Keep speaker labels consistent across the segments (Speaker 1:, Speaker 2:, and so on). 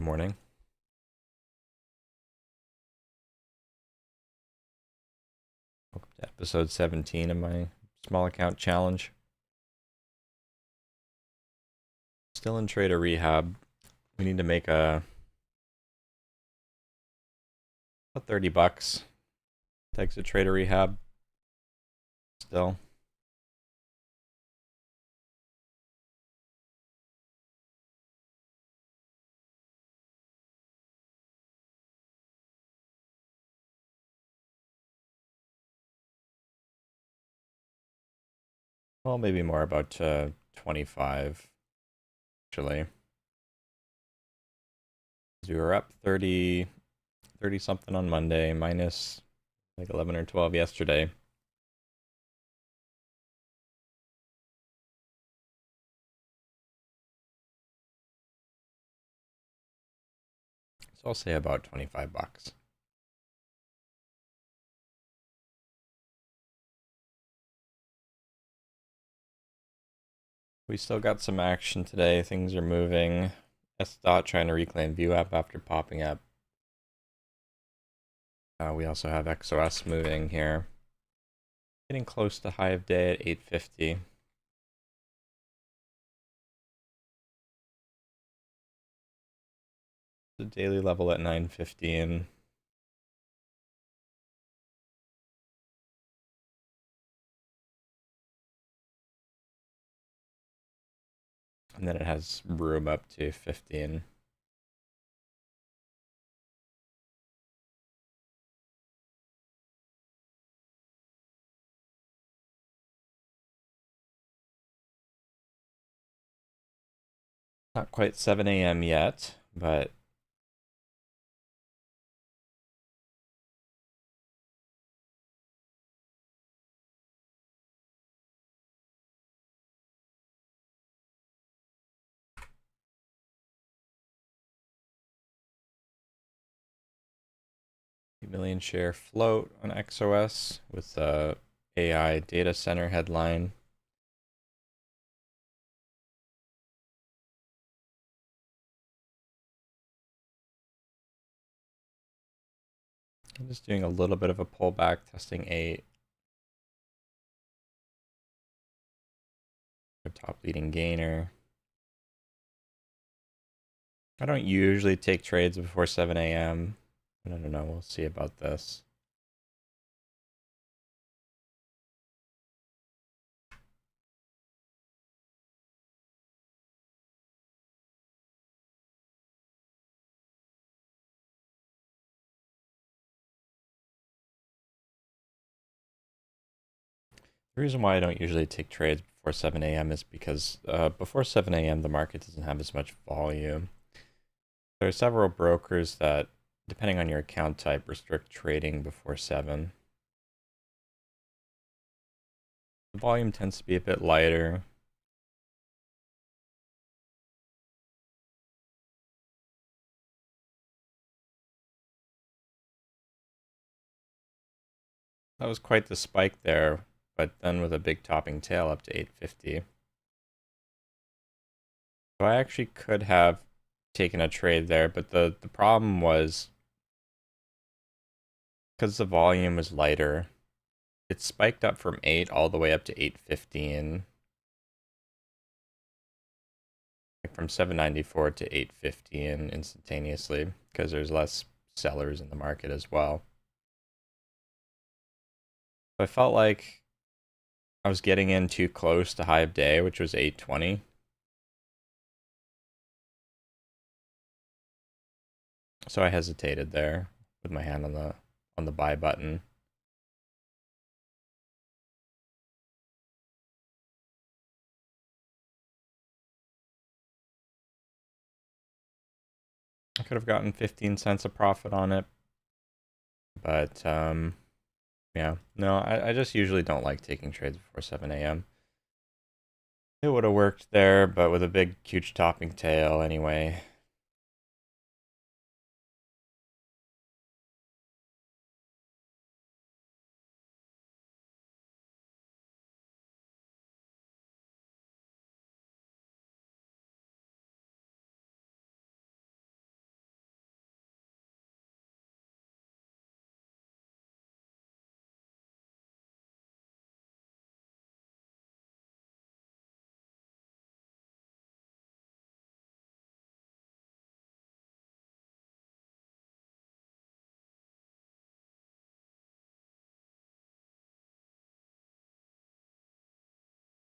Speaker 1: morning. Welcome to episode 17 of my small account challenge. Still in trader rehab. We need to make about 30 bucks. Takes a trader rehab. Still. Well, maybe more about 25 actually. We were up 30 something on Monday, minus like 11 or 12 yesterday. So I'll say about 25 bucks. We still got some action today. Things are moving. S dot trying to reclaim view app after popping up. We also have XOS moving here. Getting close to high of day at 850. The daily level at 915. And then it has room up to 15. Not quite 7 a.m. yet, but million share float on XOS with the AI data center headline. I'm just doing a little bit of a pullback, testing 8. A top leading gainer. I don't usually take trades before 7 a.m. I don't know, we'll see about this. The reason why I don't usually take trades before 7 a.m. is because before 7 a.m. the market doesn't have as much volume. There are several brokers that, depending on your account type, restrict trading before 7. The volume tends to be a bit lighter. That was quite the spike there, but then with a big topping tail up to 850. So I actually could have taken a trade there, but the problem was because the volume was lighter, it spiked up from 8 all the way up to 815. Like from 794 to 815 instantaneously because there's less sellers in the market as well. So I felt like I was getting in too close to high of day, which was 820. So I hesitated there with my hand on the buy button. I could have gotten 15 cents a profit on it. But yeah, no, I just usually don't like taking trades before 7 a.m. It would have worked there, but with a big, huge topping tail anyway.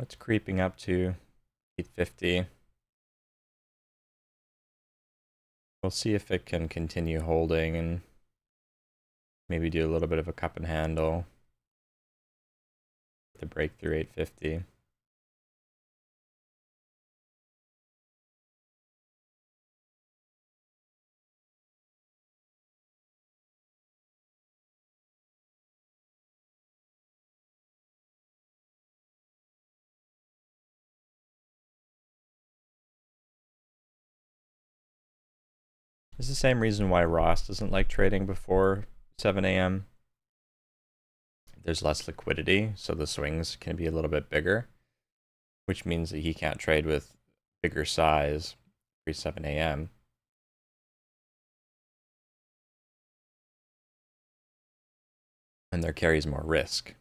Speaker 1: It's creeping up to 850. We'll see if it can continue holding and maybe do a little bit of a cup and handle to break through 850. It's the same reason why Ross doesn't like trading before 7 a.m. There's less liquidity, so the swings can be a little bit bigger, which means that he can't trade with bigger size pre 7 a.m. And there carries more risk.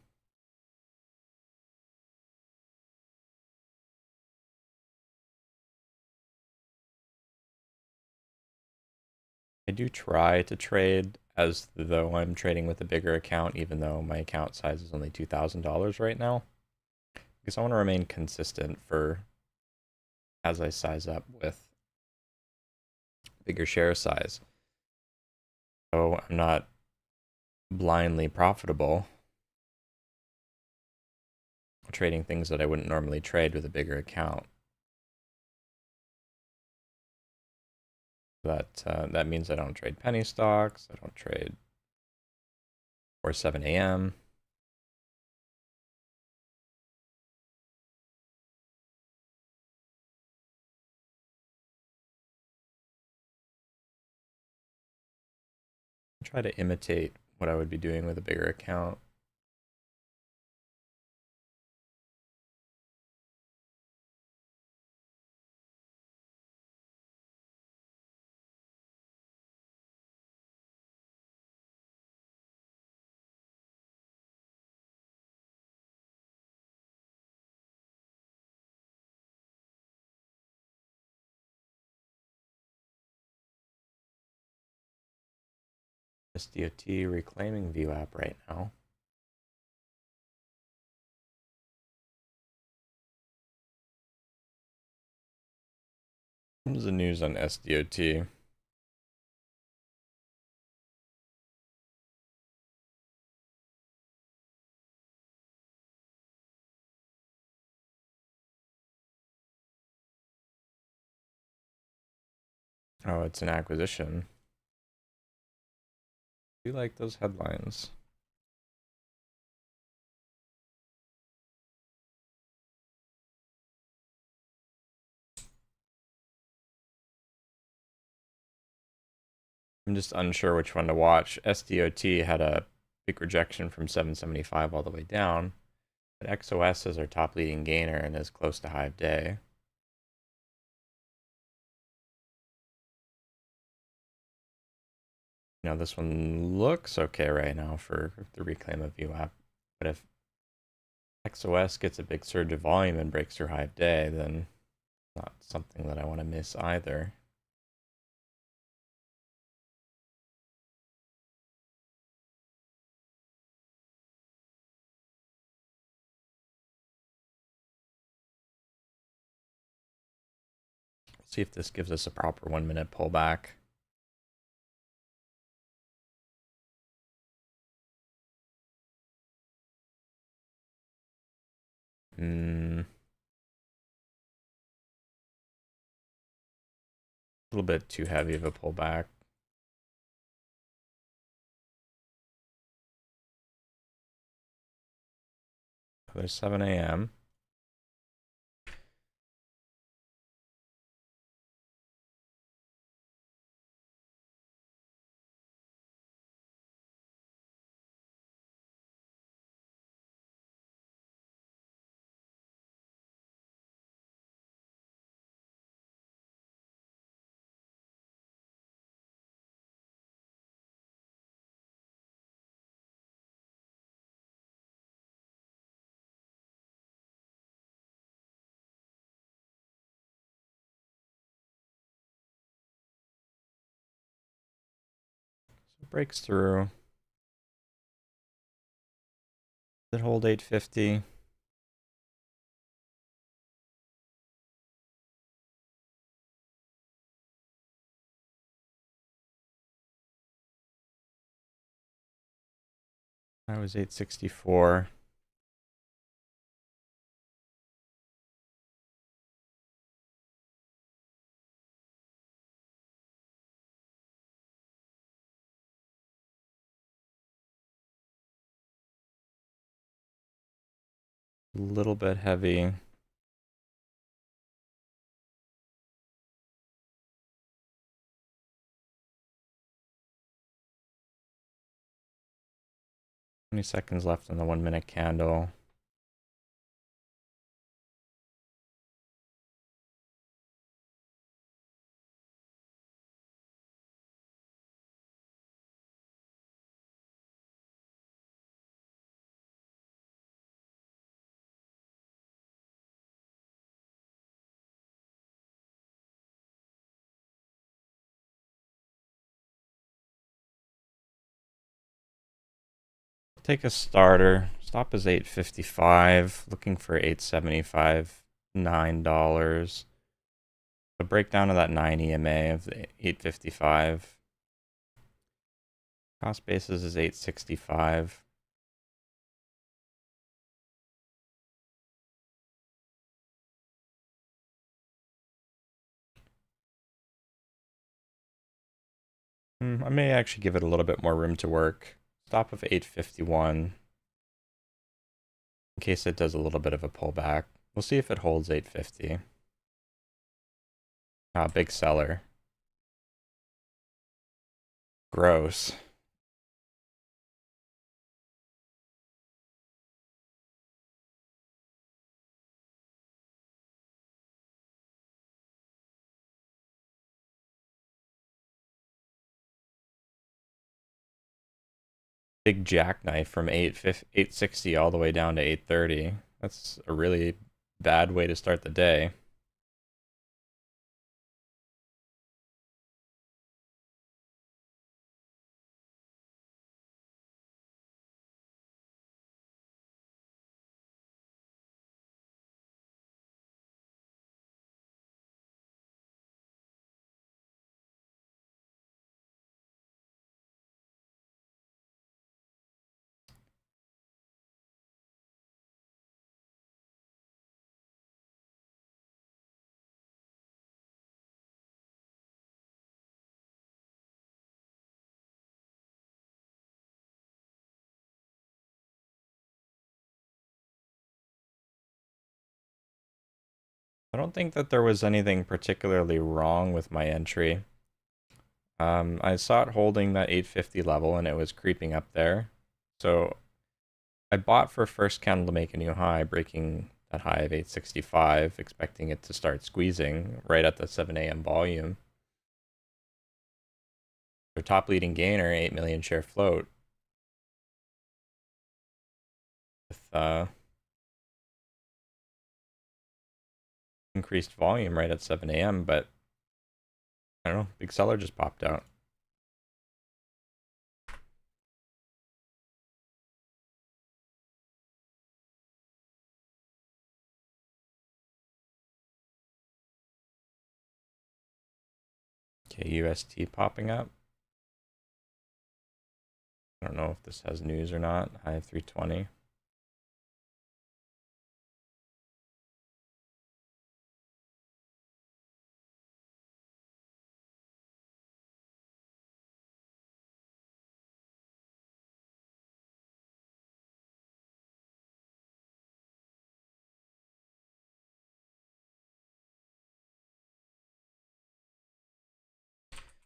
Speaker 1: I do try to trade as though I'm trading with a bigger account, even though my account size is only $2,000 right now, because I want to remain consistent for as I size up with bigger share size. So I'm not blindly profitable trading things that I wouldn't normally trade with a bigger account. That means I don't trade penny stocks. I don't trade or 7 a.m. I try to imitate what I would be doing with a bigger account. SDOT reclaiming VWAP right now. What's the news on SDOT? Oh, it's an acquisition. Do you like those headlines? I'm just unsure which one to watch. SDOT had a big rejection from 775 all the way down, but XOS is our top leading gainer and is close to high of day. Now this one looks okay right now for the reclaim of VWAP, but if XOS gets a big surge of volume and breaks through high of day, then not something that I want to miss either. We'll see if this gives us a proper 1 minute pullback. A little bit too heavy of a pullback. There's 7 a.m. So it breaks through. Does it hold 850? I was 864. A little bit heavy. Seconds left on the 1 minute candle. Take a starter. Stop is 855. Looking for 875. $9. The breakdown of that 9 EMA of the 855. Cost basis is 865. I may actually give it a little bit more room to work. Stop of 851. In case it does a little bit of a pullback. We'll see if it holds 850. Ah, big seller. Gross. Big jackknife from 860 all the way down to 830. That's a really bad way to start the day. I don't think that there was anything particularly wrong with my entry. I saw it holding that 850 level and it was creeping up there. So I bought for first candle to make a new high, breaking that high of 865, expecting it to start squeezing right at the 7 a.m. volume. Their top leading gainer, 8 million share float. With increased volume right at 7 a.m., but I don't know, big seller just popped out. Okay, UST popping up. I don't know if this has news or not. High of 320.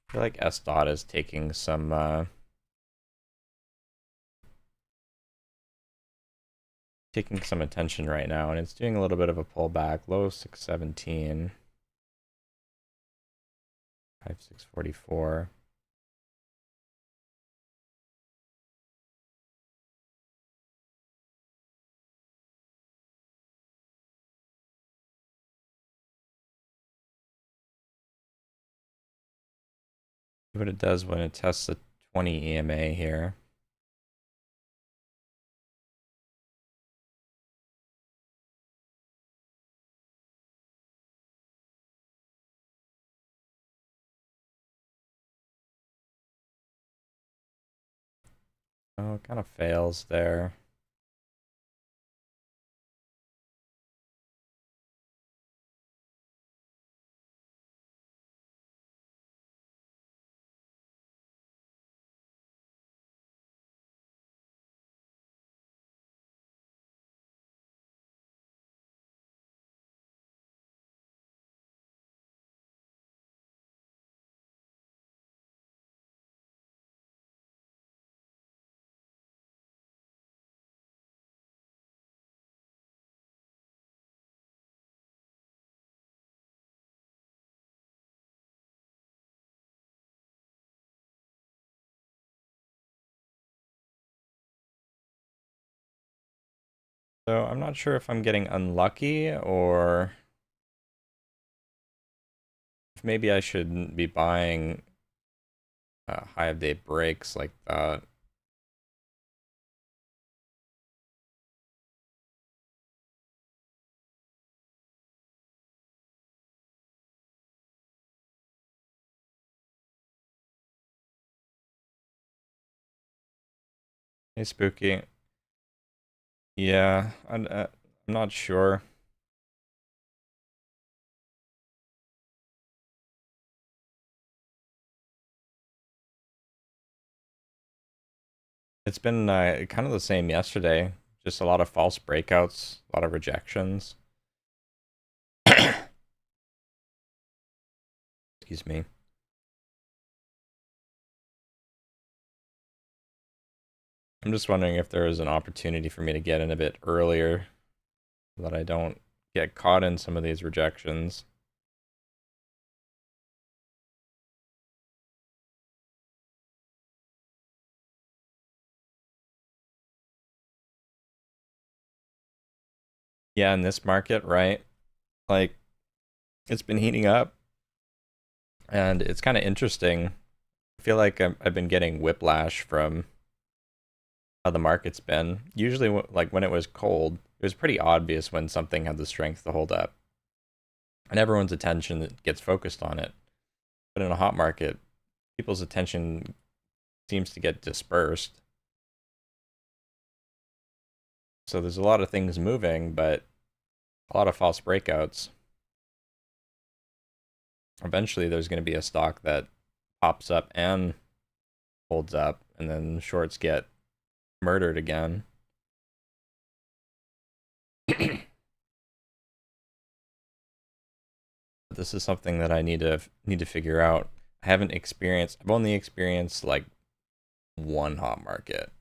Speaker 1: I feel like S dot is taking some attention right now, and it's doing a little bit of a pullback. Low 617. High 644. What it does when it tests the 20 EMA here. Oh, it kind of fails there. So I'm not sure if I'm getting unlucky or if maybe I shouldn't be buying high of day breaks like that. Hey, Spooky. Yeah, I'm not sure. It's been kind of the same yesterday. Just a lot of false breakouts, a lot of rejections. Excuse me. I'm just wondering if there is an opportunity for me to get in a bit earlier so that I don't get caught in some of these rejections. Yeah, in this market, right? Like, it's been heating up and it's kind of interesting. I feel like I've been getting whiplash from how the market's been. Usually, like when it was cold, it was pretty obvious when something had the strength to hold up, and everyone's attention gets focused on it. But in a hot market, people's attention seems to get dispersed. So there's a lot of things moving, but a lot of false breakouts. Eventually, there's going to be a stock that pops up and holds up, and then shorts get murdered again. This is something that I need to figure out. I haven't experienced. I've only experienced like one hot market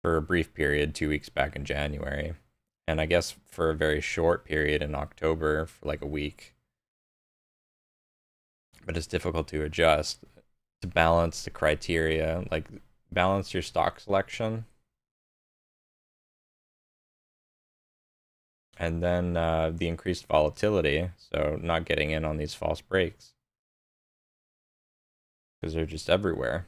Speaker 1: for a brief period, 2 weeks back in January, and I guess for a very short period in October for like a week. But it's difficult to adjust to balance the criteria, like balance your stock selection, and then the increased volatility. So not getting in on these false breaks because they're just everywhere.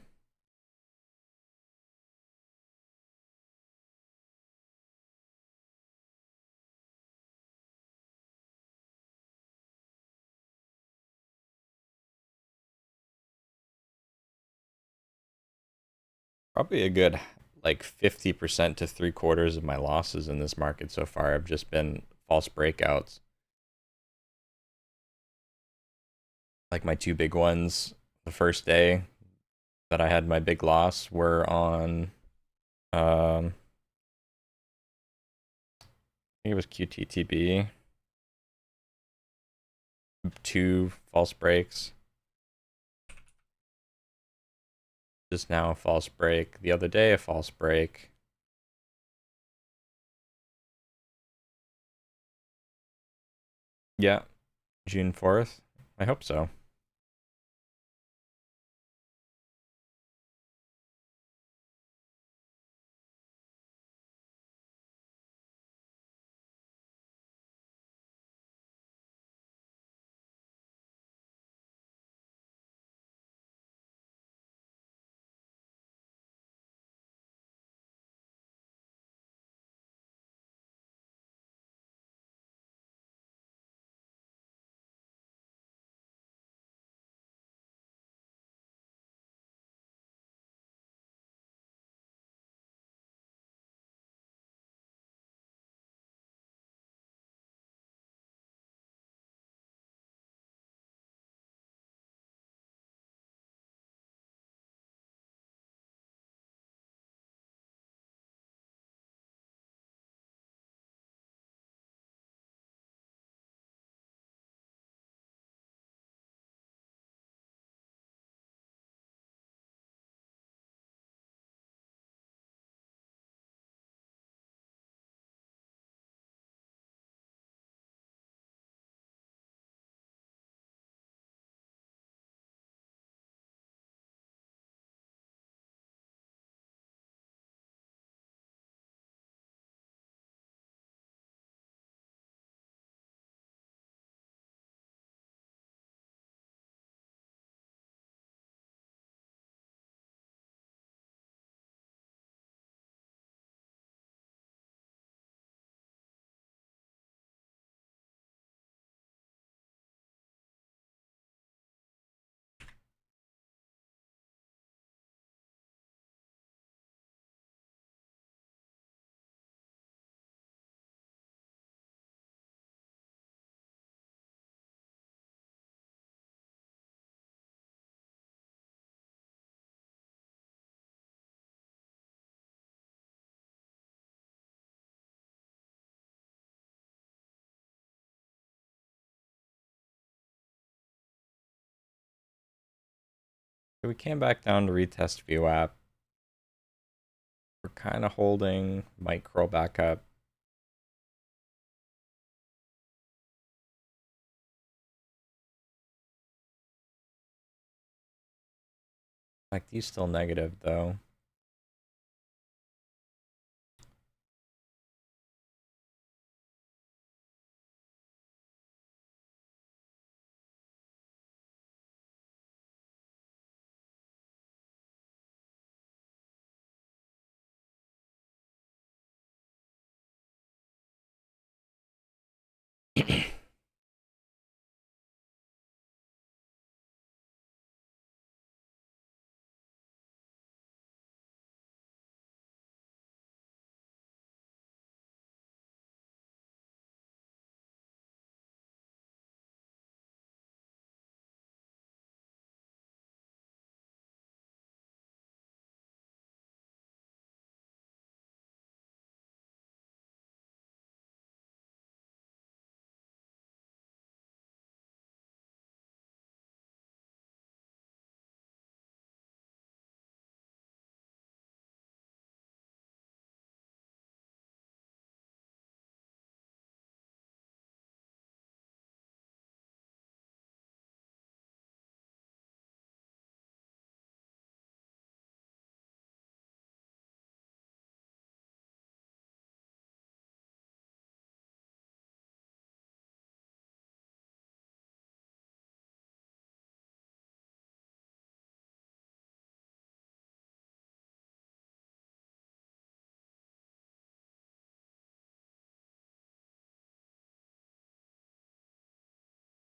Speaker 1: Probably a good like 50% to three quarters of my losses in this market so far have just been false breakouts. Like my two big ones, the first day that I had my big loss were on, I think it was QTTB, two false breaks. Just now a false break. The other day a false break. Yeah, June 4th. I hope so. So we came back down to retest view app. We're kind of holding, might curl back up. Like these still negative though.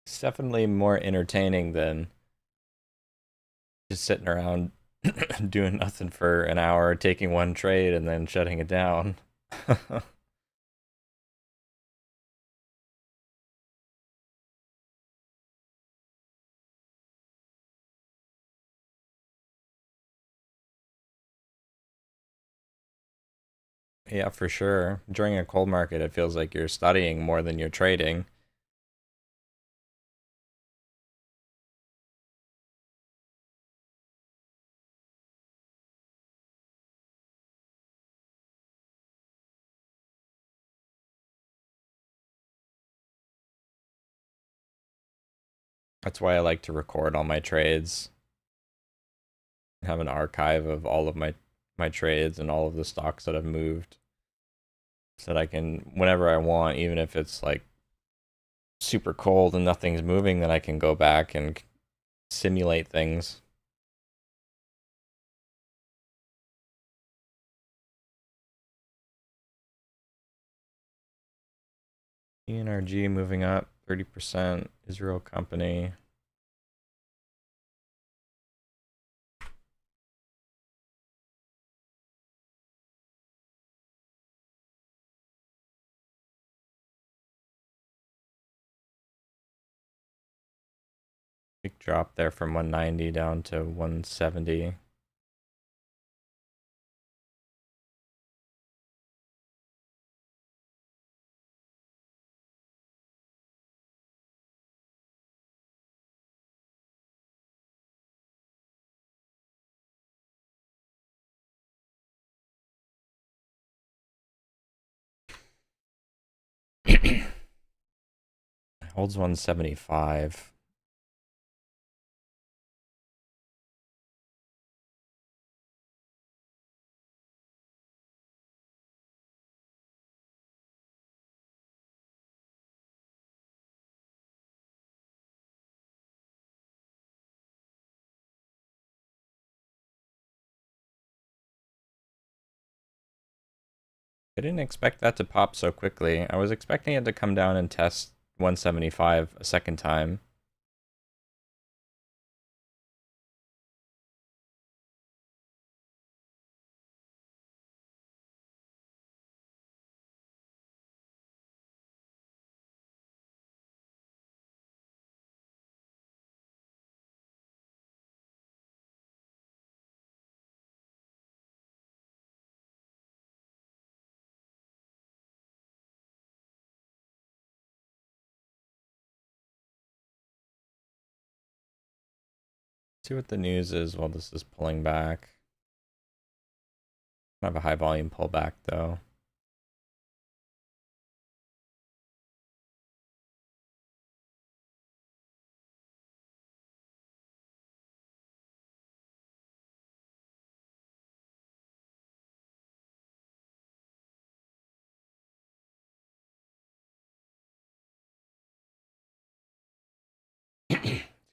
Speaker 1: It's definitely more entertaining than just sitting around doing nothing for an hour, taking one trade and then shutting it down. Yeah, for sure. During a cold market, it feels like you're studying more than you're trading. That's why I like to record all my trades, have an archive of all of my trades and all of the stocks that I've moved so that I can whenever I want, even if it's like super cold and nothing's moving, then I can go back and simulate things. ENRG moving up 30%, Israel company. Big drop there from 190 down to 170. Holds 175. I didn't expect that to pop so quickly. I was expecting it to come down and test 175 a second time. see what the news is while this is pulling back. I have a high volume pullback though.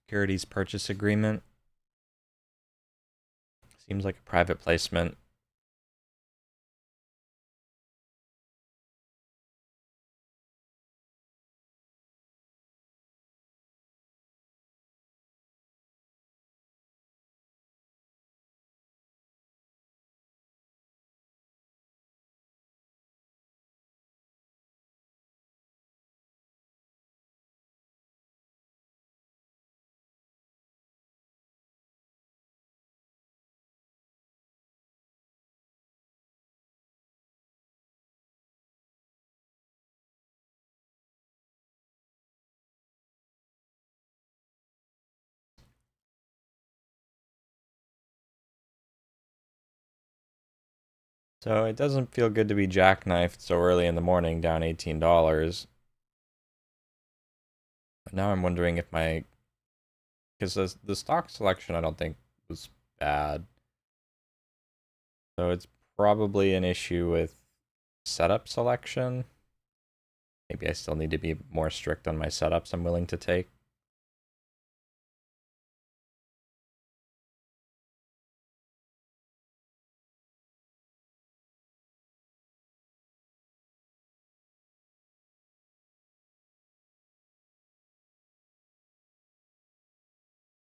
Speaker 1: Securities purchase agreement. Seems like a private placement. So it doesn't feel good to be jackknifed so early in the morning, down $18. But now I'm wondering if because the stock selection I don't think was bad. So it's probably an issue with setup selection. Maybe I still need to be more strict on my setups I'm willing to take.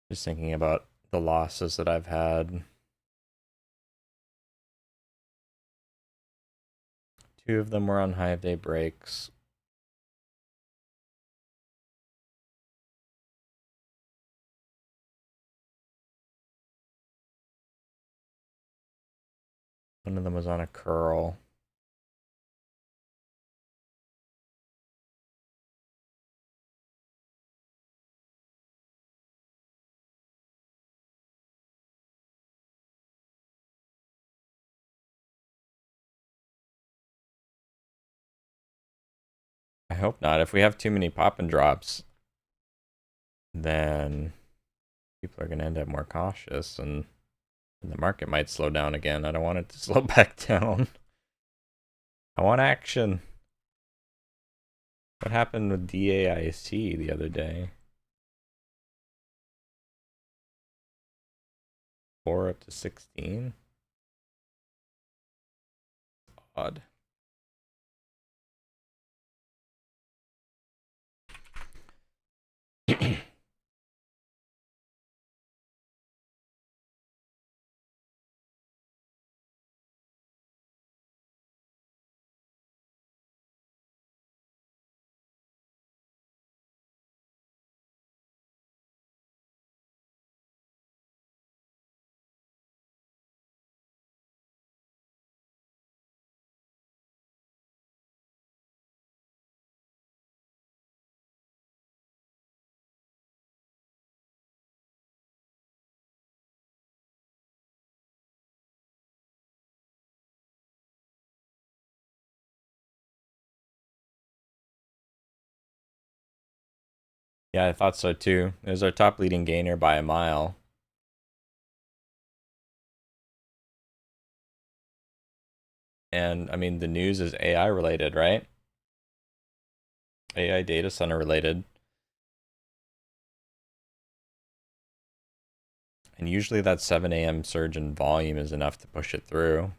Speaker 1: Just thinking about the losses that I've had. Two of them were on high day breaks. One of them was on a curl. I hope not. If we have too many pop and drops, then people are going to end up more cautious and the market might slow down again. I don't want it to slow back down. I want action. What happened with DAIC the other day? 4 up to 16? Odd. Yeah, I thought so too. It was our top leading gainer by a mile. And I mean, the news is AI related, right? AI data center related. And usually that 7 a.m. surge in volume is enough to push it through.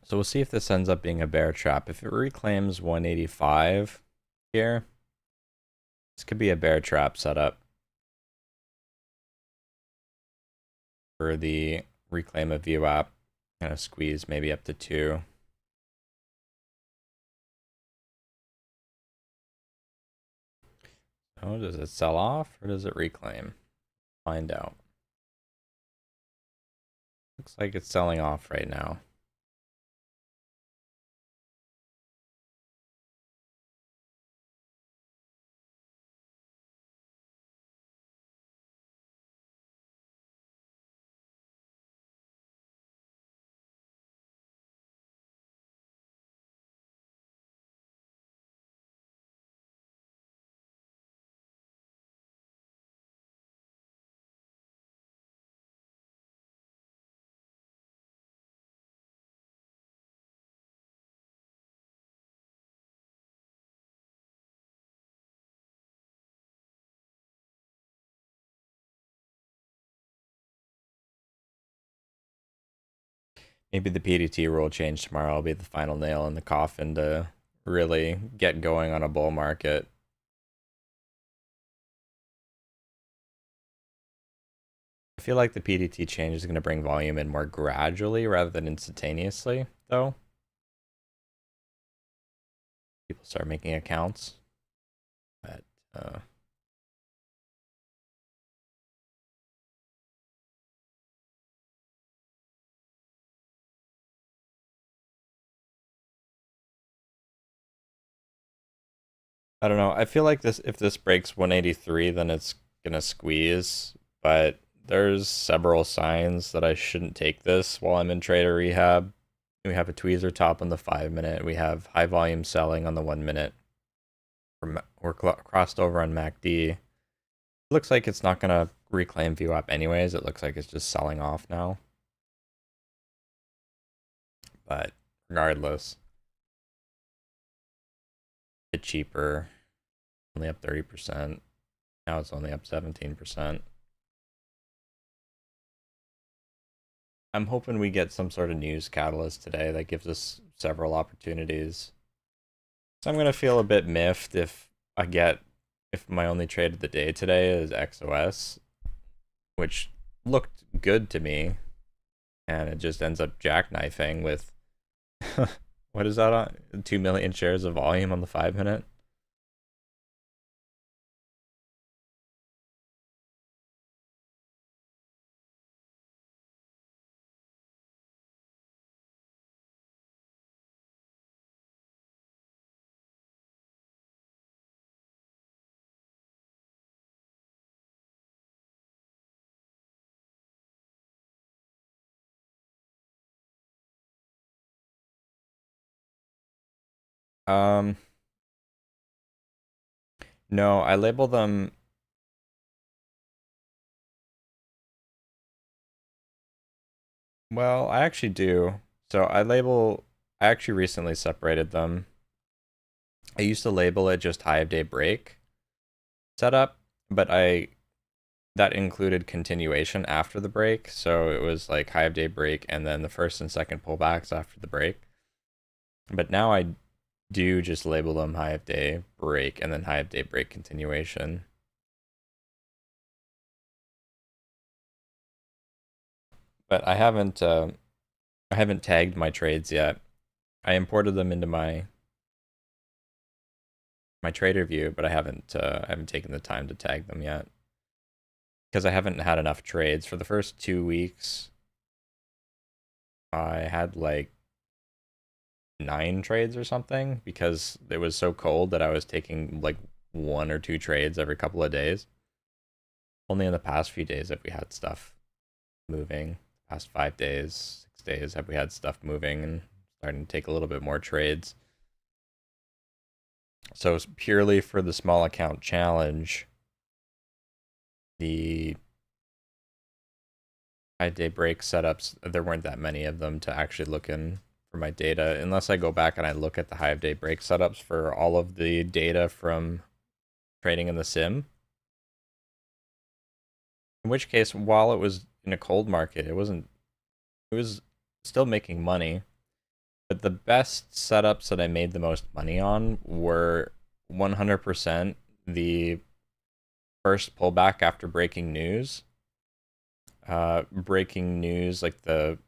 Speaker 1: So we'll see if this ends up being a bear trap. If it reclaims 185 here, this could be a bear trap setup for the reclaim of VWAP. Kind of squeeze maybe up to 2. Oh, does it sell off or does it reclaim? Find out. Looks like it's selling off right now. Maybe the PDT rule change tomorrow will be the final nail in the coffin to really get going on a bull market. I feel like the PDT change is going to bring volume in more gradually rather than instantaneously, though. People start making accounts. But, I don't know. I feel like if this breaks 183, then it's gonna squeeze. But there's several signs that I shouldn't take this while I'm in trader rehab. We have a tweezer top on the 5-minute. We have high volume selling on the 1-minute. We're crossed over on MACD. It looks like it's not gonna reclaim VWAP anyways. It looks like it's just selling off now. But regardless, a bit cheaper. Only up 30%. Now it's only up 17%. I'm hoping we get some sort of news catalyst today that gives us several opportunities. So I'm going to feel a bit miffed if my only trade of the day today is XOS, which looked good to me, and it just ends up jackknifing with, what is that on? 2 million shares of volume on the 5-minute? Um, no, I label them. Well, I actually do. So I actually recently separated them. I used to label it just high of day break setup, but that included continuation after the break. So it was like high of day break and then the first and second pullbacks after the break. But now I do just label them high of day break and then high of day break continuation. But I haven't tagged my trades yet. I imported them into my trader view, but I haven't taken the time to tag them yet because I haven't had enough trades for the first 2 weeks. I had like 9 trades or something because it was so cold that I was taking like 1 or 2 trades every couple of days. Only in the past few days have we had stuff moving. Past 5 days, 6 days have we had stuff moving and starting to take a little bit more trades. So it's purely for the small account challenge, the high day break setups, there weren't that many of them to actually look in for my data, unless I go back and I look at the high day break setups for all of the data from trading in the sim. In which case, while it was in a cold market, it was still making money. But the best setups that I made the most money on were 100% the first pullback after breaking news. Breaking news, like the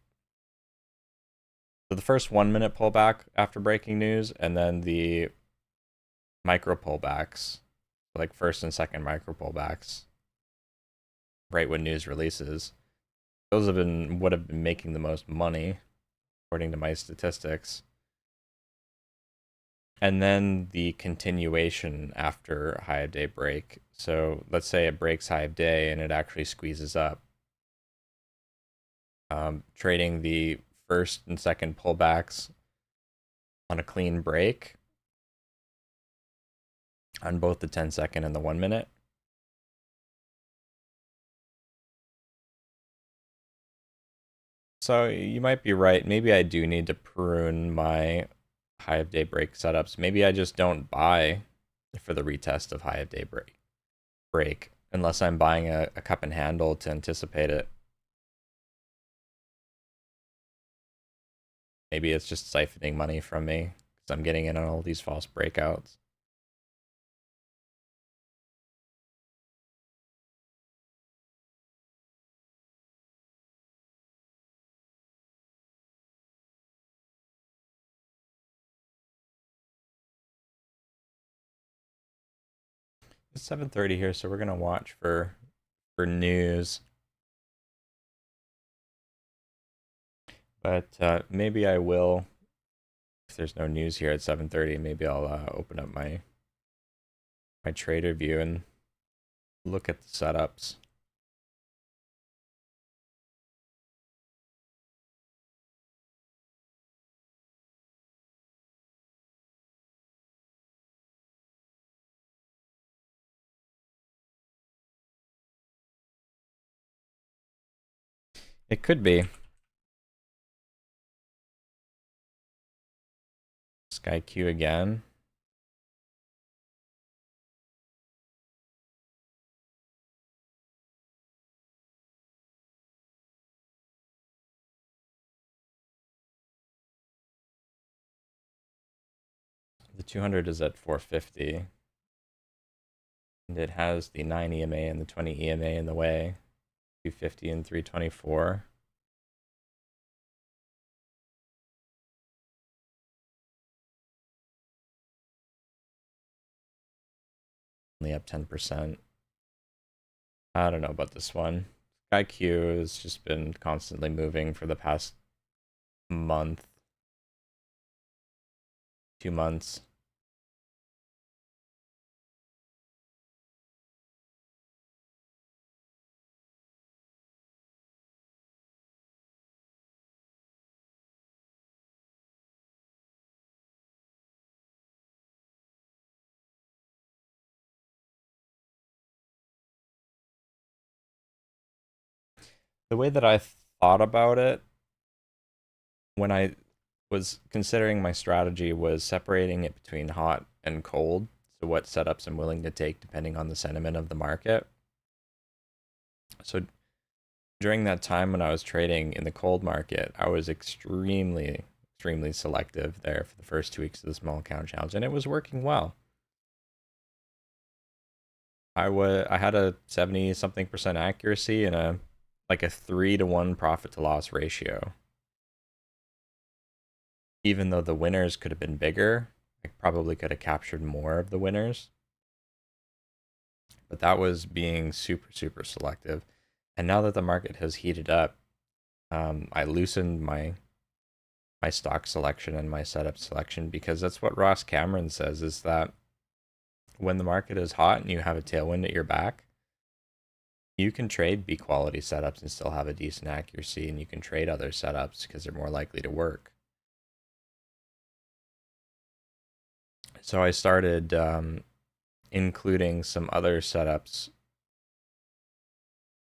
Speaker 1: first 1 minute pullback after breaking news, and then the micro pullbacks, like first and second micro pullbacks, right when news releases. Those would have been making the most money, according to my statistics. And then the continuation after high of day break. So let's say it breaks high of day and it actually squeezes up. Trading the first and second pullbacks on a clean break on both the 10-second and the 1 minute. So you might be right. Maybe I do need to prune my high of day break setups. Maybe I just don't buy for the retest of high of day break unless I'm buying a cup and handle to anticipate it. Maybe it's just siphoning money from me because I'm getting in on all these false breakouts. It's 7:30 here, so we're gonna watch for news. But maybe I will, if there's no news here at 7:30, maybe I'll open up my trader view and look at the setups. It could be. Sky Q again. The 200 is at 450. And it has the 9 EMA and the 20 EMA in the way. 250 and 324. Only up 10%. I don't know about this one. Sky Q has just been constantly moving for the past month, 2 months. The way that I thought about it when I was considering my strategy was separating it between hot and cold. So what setups I'm willing to take depending on the sentiment of the market. So during that time when I was trading in the cold market, I was extremely selective there for the first 2 weeks of the small account challenge, and it was working well. I had a 70 something percent accuracy and a 3-to-1 profit to loss ratio. Even though the winners could have been bigger, I probably could have captured more of the winners. But that was being super selective. And now that the market has heated up, I loosened my stock selection and my setup selection, because that's what Ross Cameron says, is that when the market is hot and you have a tailwind at your back, you can trade B quality setups and still have a decent accuracy, and you can trade other setups because they're more likely to work. So I started including some other setups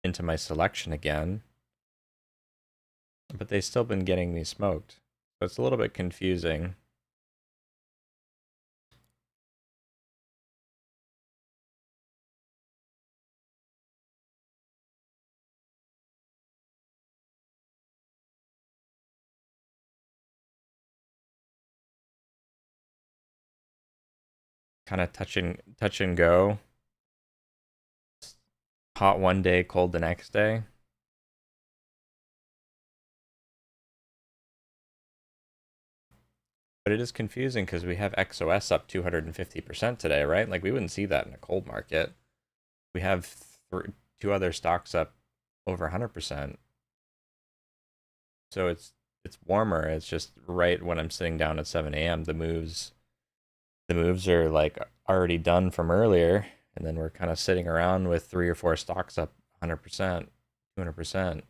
Speaker 1: into my selection again, but they've still been getting me smoked. So it's a little bit confusing. kind of touch and go. Hot one day, cold the next day. But it is confusing because we have XOS up 250% today, right? Like we wouldn't see that in a cold market. We have two other stocks up over 100%. So it's warmer. It's just right when I'm sitting down at 7 a.m. The moves are like already done from earlier, and then we're kind of sitting around with three or four stocks up 100%, 200%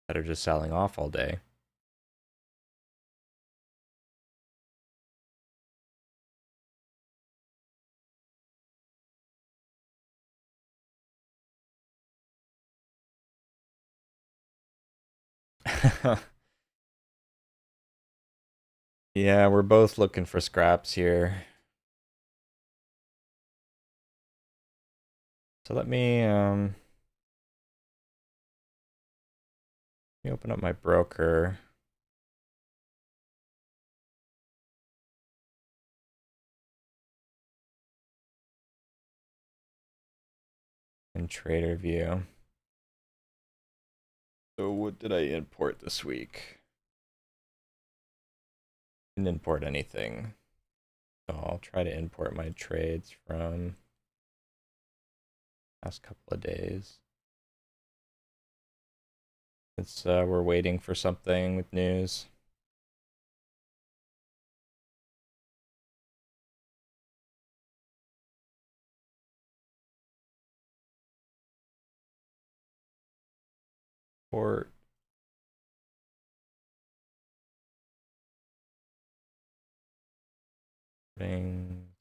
Speaker 1: that are just selling off all day. Yeah, we're both looking for scraps here. So let me open up my broker. In Trader View. So what did I import this week? Didn't import anything. So I'll try to import my trades from last couple of days. It's we're waiting for something with news. Or thing.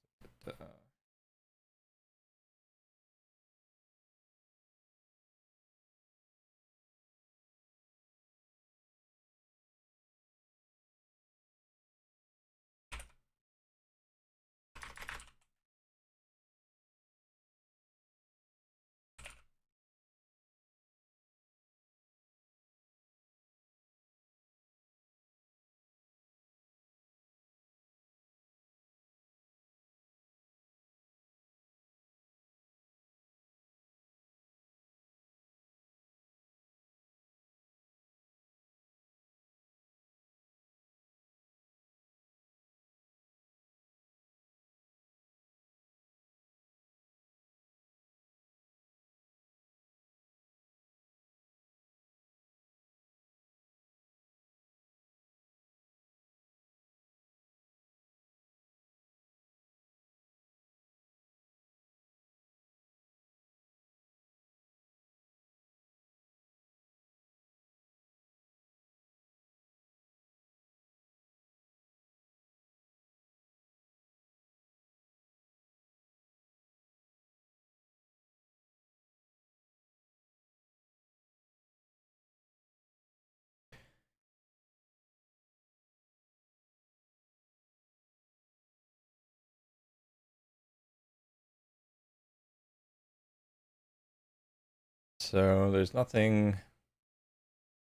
Speaker 1: So there's nothing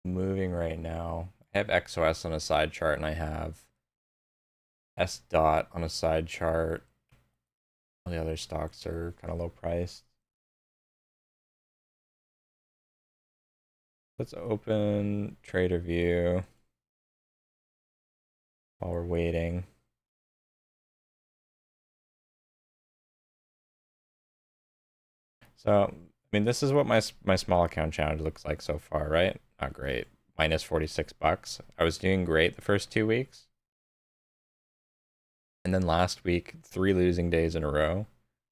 Speaker 1: moving right now. I have XOS on a side chart and I have S dot on a side chart. All the other stocks are kind of low priced. Let's open Trader View while we're waiting. So, I mean, this is what my small account challenge looks like so far, right? Not great. Minus 46 bucks. I was doing great the first 2 weeks. And then last week, 3 losing days in a row,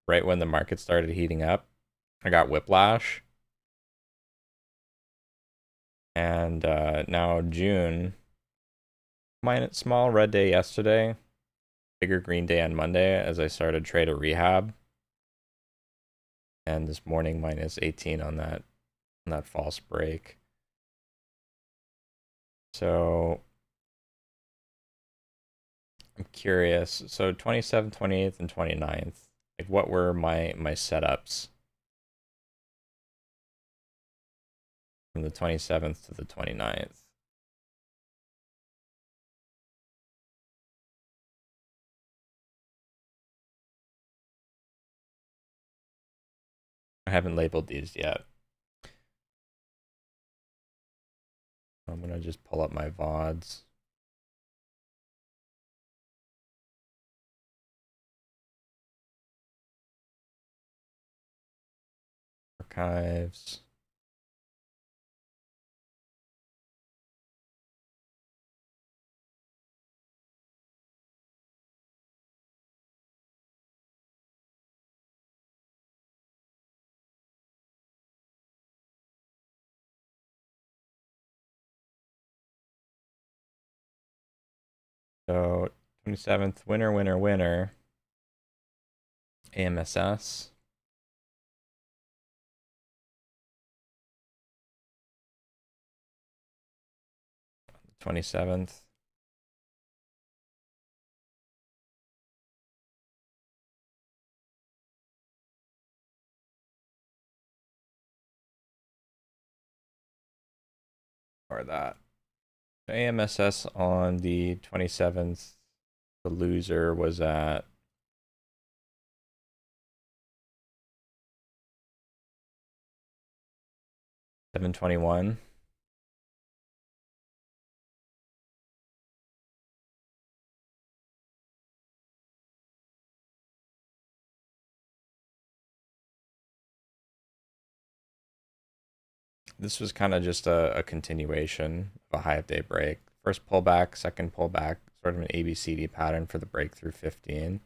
Speaker 1: right when the market started heating up. I got whiplash. And now June, small red day yesterday, bigger green day on Monday as I started trade a rehab. And this morning minus 18 on that false break. So I'm curious. So 27th, 28th, and 29th, like what were my setups from the 27th to the 29th? haven't labeled these yet. I'm gonna just pull up my VODs. Archives. So 27th, winner, winner, winner. AMSS. 27th. Or that. AMSS on the 27th, the loser was at 721. This was kind of just a continuation of a Hive day break. First pullback, second pullback, sort of an ABCD pattern for the breakthrough 15.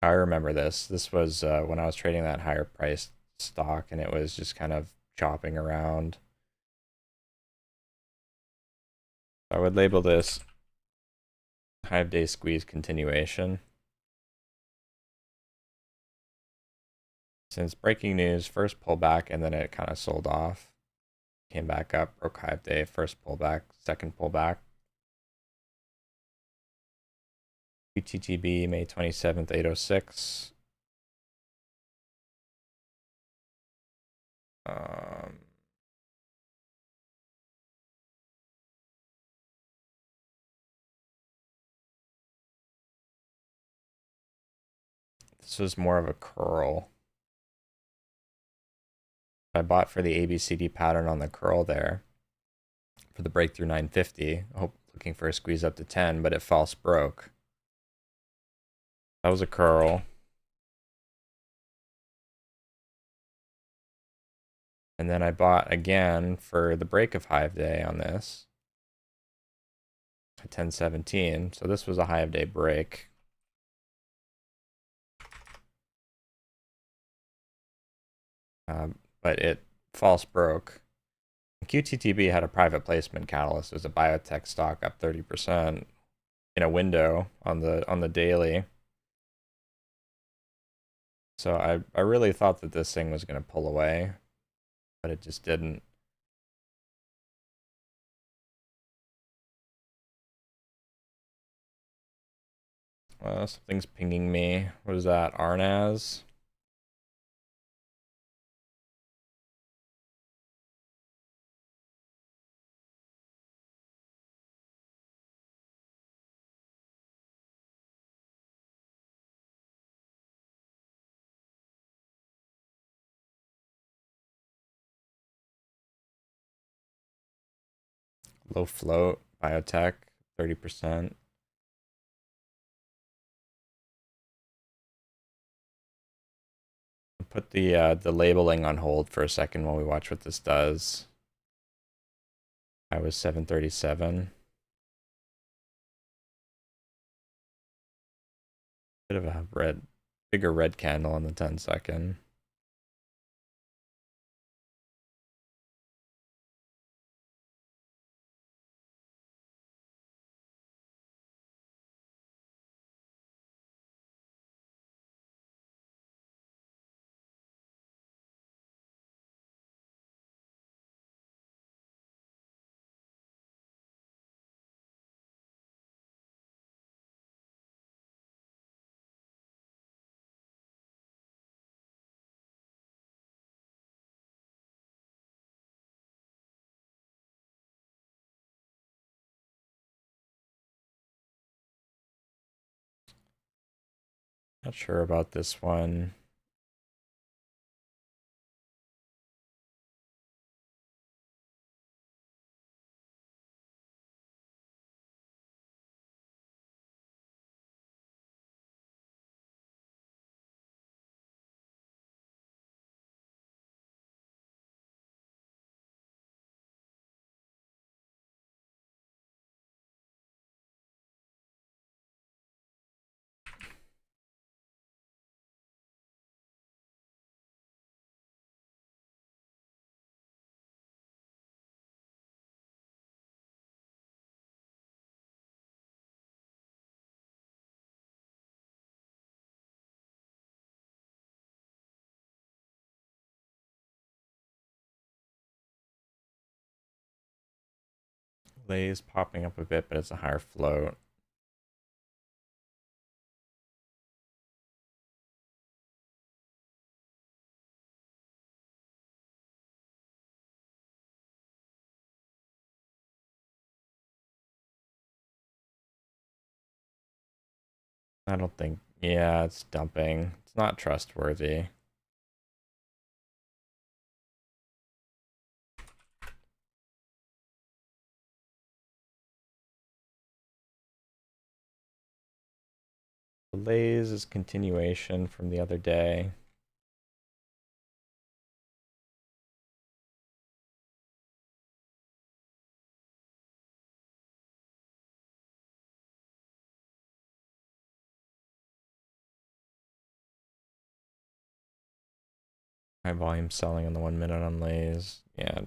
Speaker 1: I remember this. This was when I was trading that higher priced stock, and it was just kind of chopping around. I would label this Hive day squeeze continuation. Since breaking news, first pullback, and then it kind of sold off. Came back up, broke Hive day, first pullback, second pullback. UTTB May 27th, 806. This was more of a curl. I bought for the ABCD pattern on the curl there for the breakthrough 950. Looking for a squeeze up to 10, but it false broke. That was a curl. And then I bought again for the break of Hive day on this at 1017. So this was a Hive day break. But it false broke. QTTB had a private placement catalyst. It was a biotech stock up 30% in a window on the daily. So I really thought that this thing was going to pull away, but it just didn't. Something's pinging me. What is that? Arnaz? Low float, biotech, 30%. Put the labeling on hold for a second while we watch what this does. I was 737. Bit of a bigger red candle on the 10-second. Not sure about this one. Lays popping up a bit, but it's a higher float. I don't think, yeah, it's dumping. It's not trustworthy. Lays is continuation from the other day. High volume selling on the 1 minute on Lays. Yeah.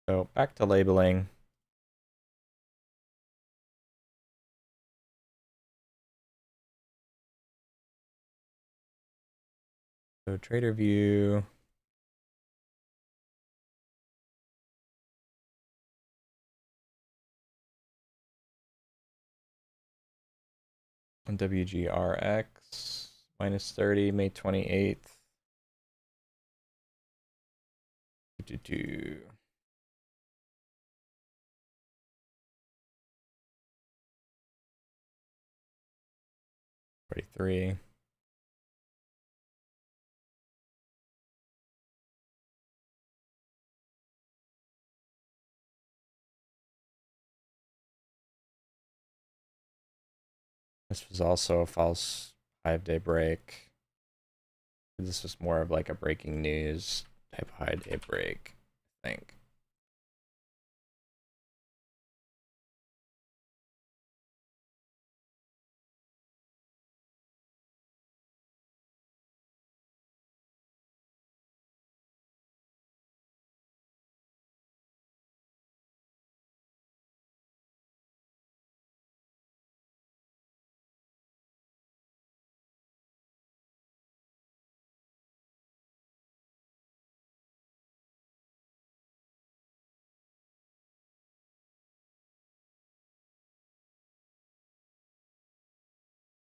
Speaker 1: So back to labeling. So trader view. On WGRX minus 30, May 28th. Do 43. This was also a false 5-day break. This was more of like a breaking news type of high day break, I think.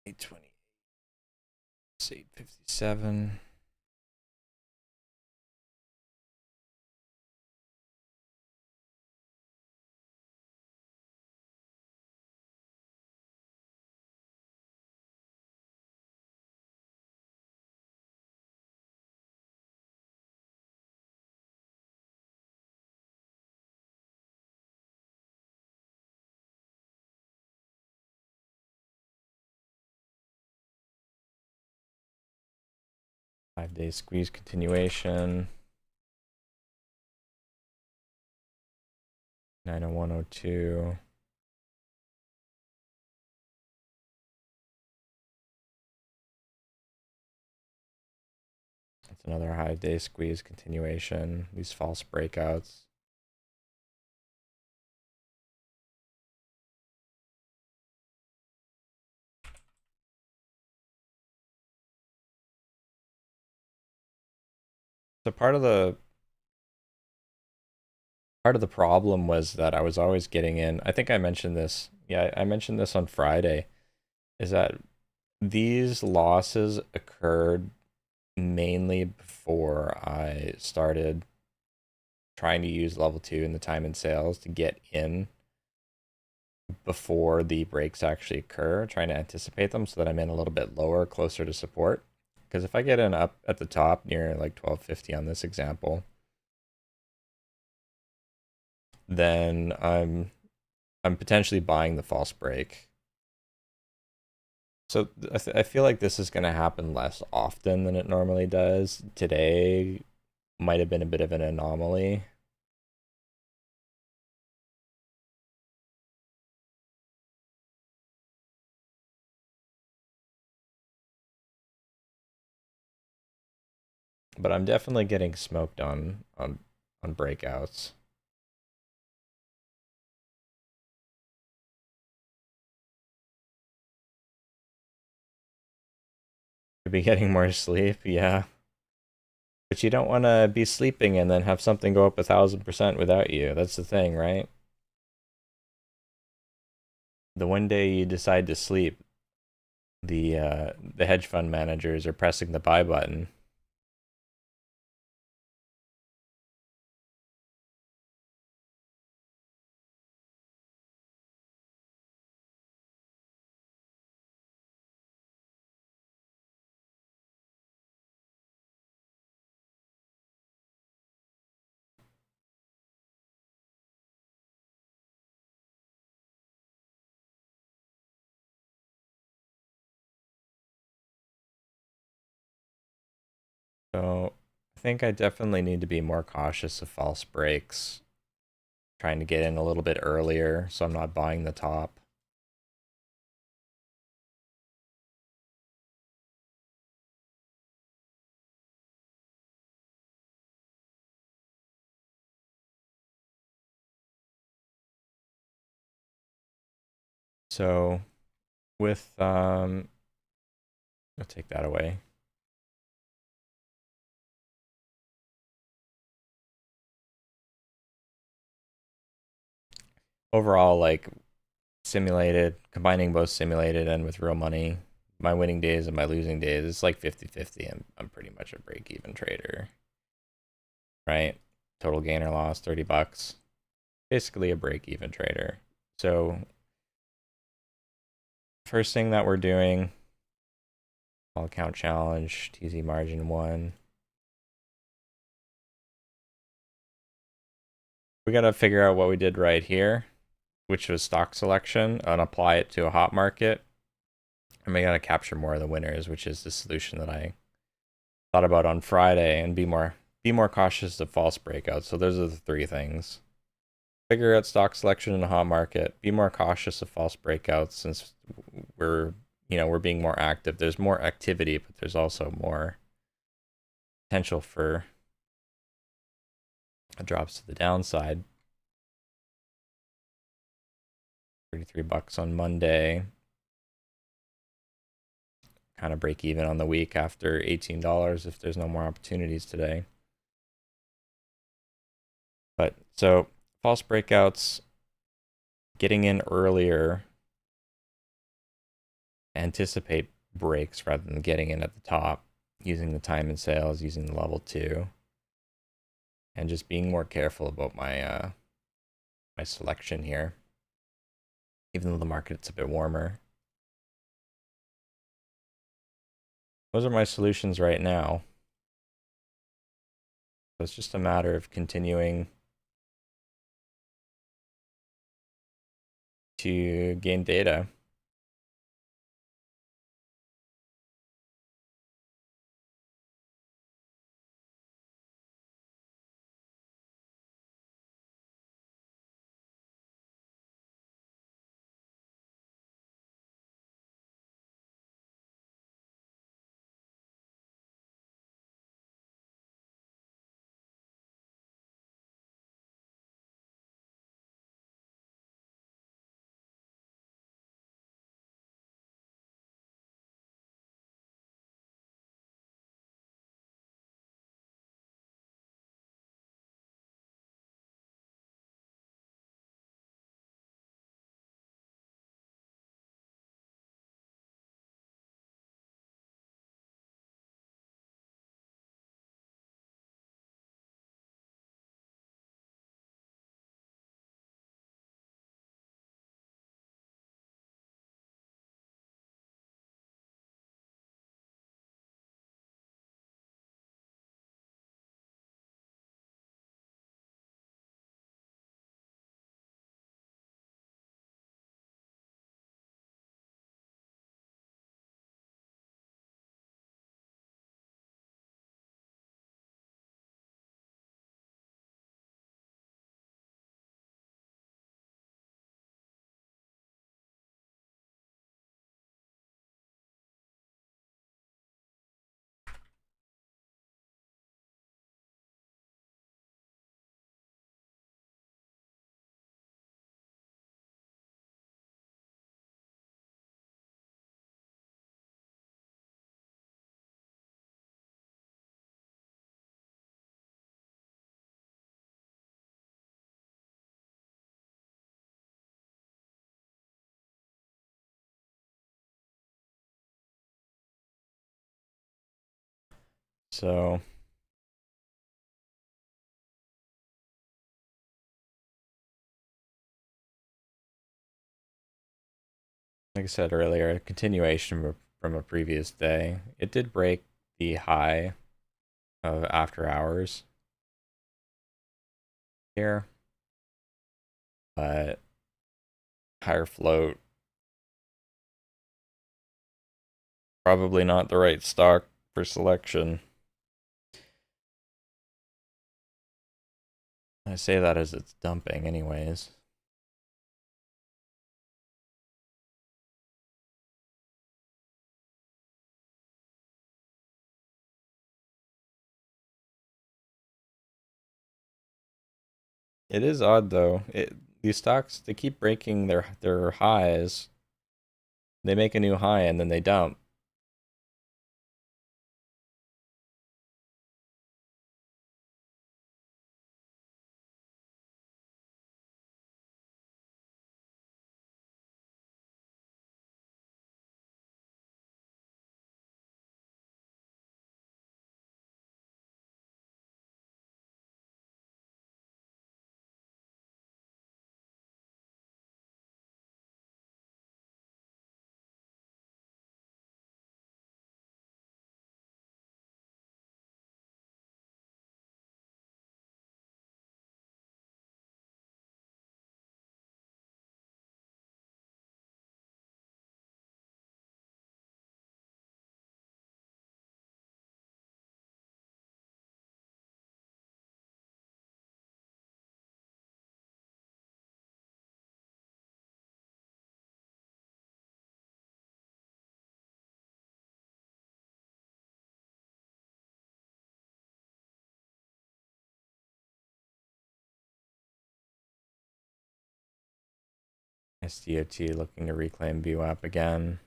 Speaker 1: $8.20. 8.57. Five-day squeeze continuation. 90102. That's another high day squeeze continuation. These false breakouts. So part of the problem was that I was always getting in. I think I mentioned this. Yeah, I mentioned this on Friday. Is that these losses occurred mainly before I started trying to use level 2 in the time and sales to get in before the breaks actually occur, trying to anticipate them so that I'm in a little bit lower, closer to support. Because if I get in up at the top near like 1250 on this example, then I'm potentially buying the false break. So I feel like this is going to happen less often than it normally does. Today might have been a bit of an anomaly. but I'm definitely getting smoked on breakouts. Could be getting more sleep, yeah. But you don't want to be sleeping and then have something go up 1,000% without you. That's the thing, right? The one day you decide to sleep, the hedge fund managers are pressing the buy button. So I think I definitely need to be more cautious of false breaks, trying to get in a little bit earlier so I'm not buying the top. So with I'll take that away. Overall, like simulated, combining both simulated and with real money, my winning days and my losing days, it's like 50-50. I'm pretty much a break even trader, right? Total gain or loss, $30. Basically a break even trader. So first thing that we're doing, all account challenge, TZ margin 1. We got to figure out what we did right here, which was stock selection, and apply it to a hot market. And we got to capture more of the winners, which is the solution that I thought about on Friday, and be more cautious of false breakouts. So those are the three things. Figure out stock selection in a hot market, be more cautious of false breakouts since we're being more active. There's more activity, but there's also more potential for drops to the downside. $33 on Monday. Kind of break even on the week after $18 if there's no more opportunities today. But so false breakouts, getting in earlier, anticipate breaks rather than getting in at the top, using the time and sales, using the level 2, and just being more careful about my selection here, even though the market's a bit warmer. Those are my solutions right now. So it's just a matter of continuing to gain data. So like I said earlier, a continuation from a previous day. It did break the high of after hours here, but higher float, probably not the right stock for selection. I say that as it's dumping anyways. It is odd though. These stocks, they keep breaking their highs. They make a new high and then they dump. SDOT looking to reclaim VWAP again.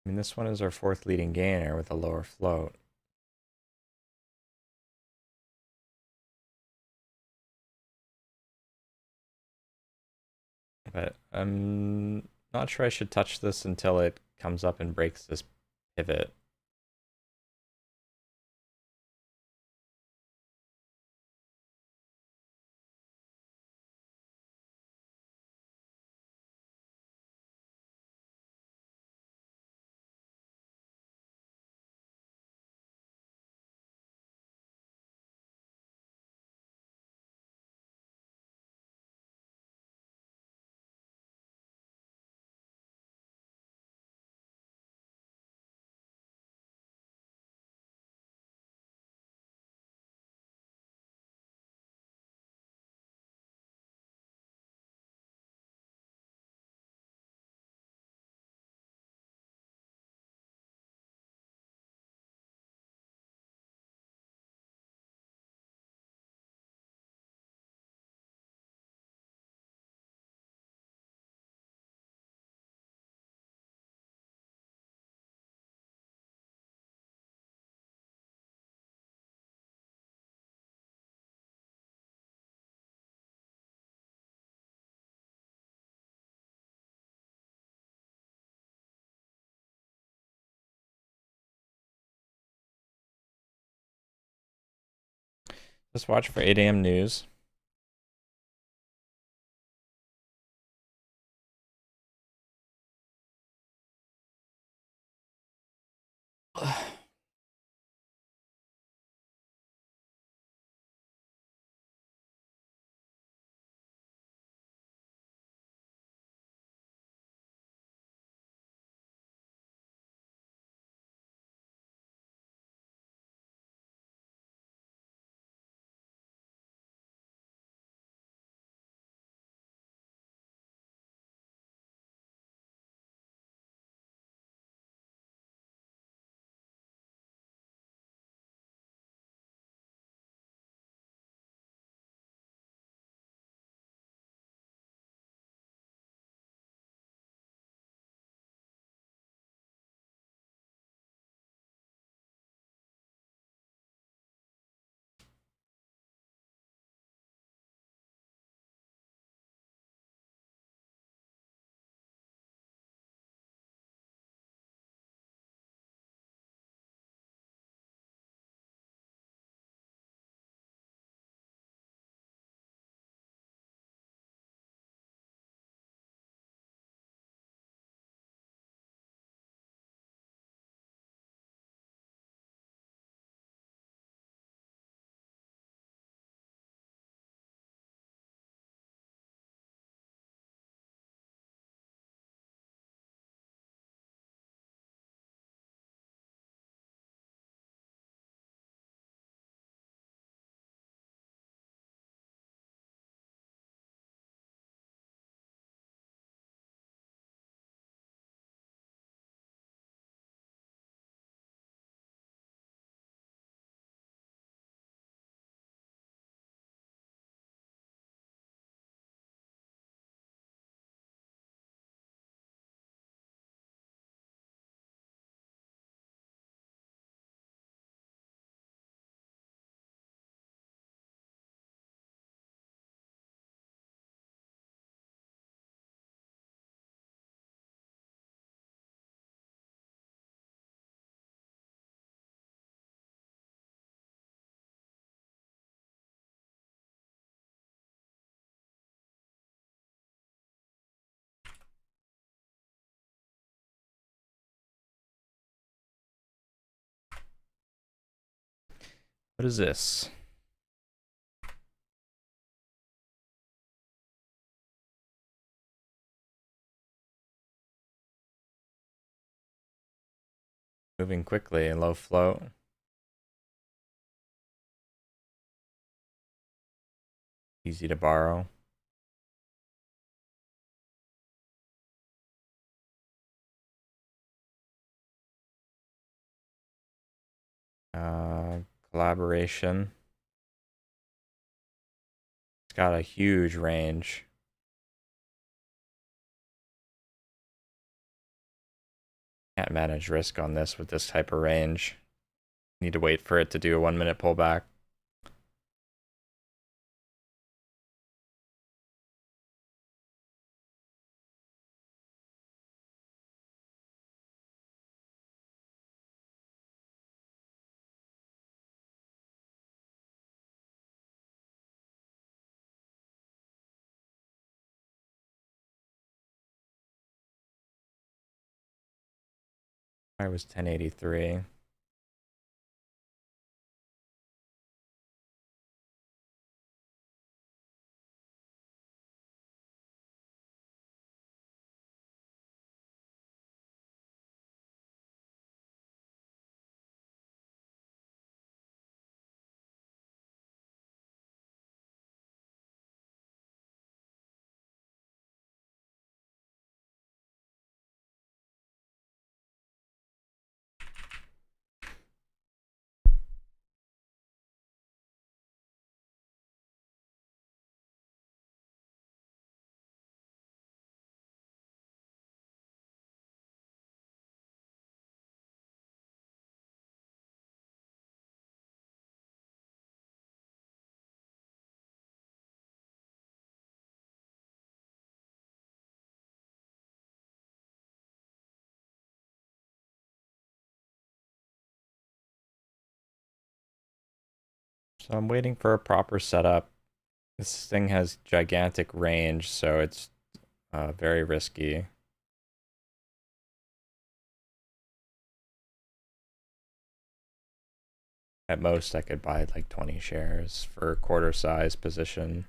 Speaker 1: I mean, this one is our fourth leading gainer with a lower float. But I'm not sure I should touch this until it comes up and breaks this pivot. Just watch for 8 a.m. news. What is this? Moving quickly, low float. Easy to borrow. Collaboration. It's got a huge range. Can't manage risk on this with this type of range. Need to wait for it to do a 1 minute pullback. I was 1083. So I'm waiting for a proper setup. This thing has gigantic range, so it's very risky. At most, I could buy like 20 shares for a quarter size position.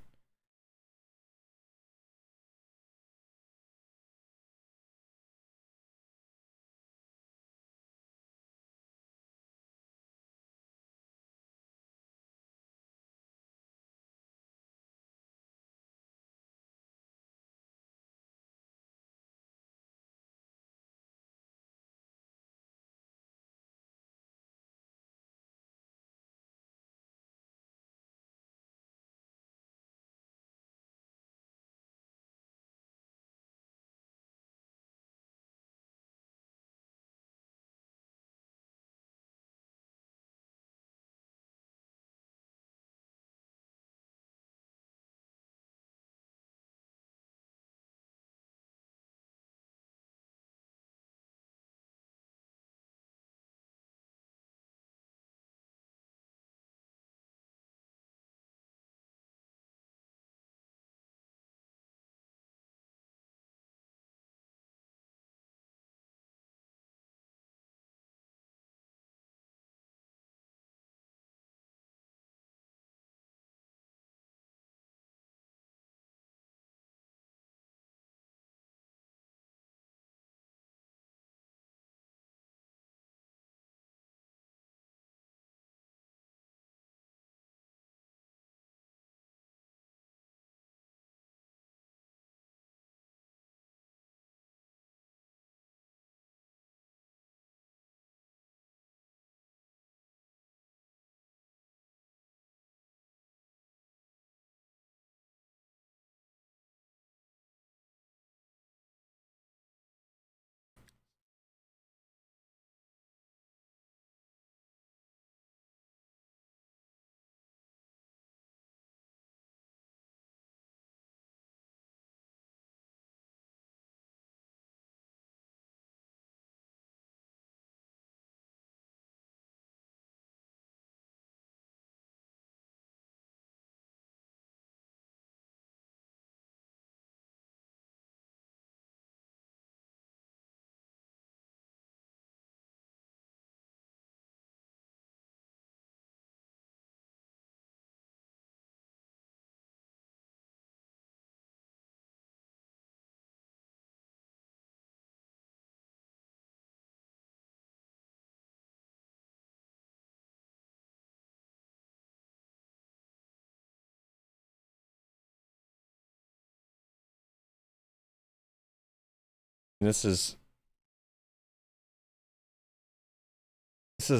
Speaker 1: This is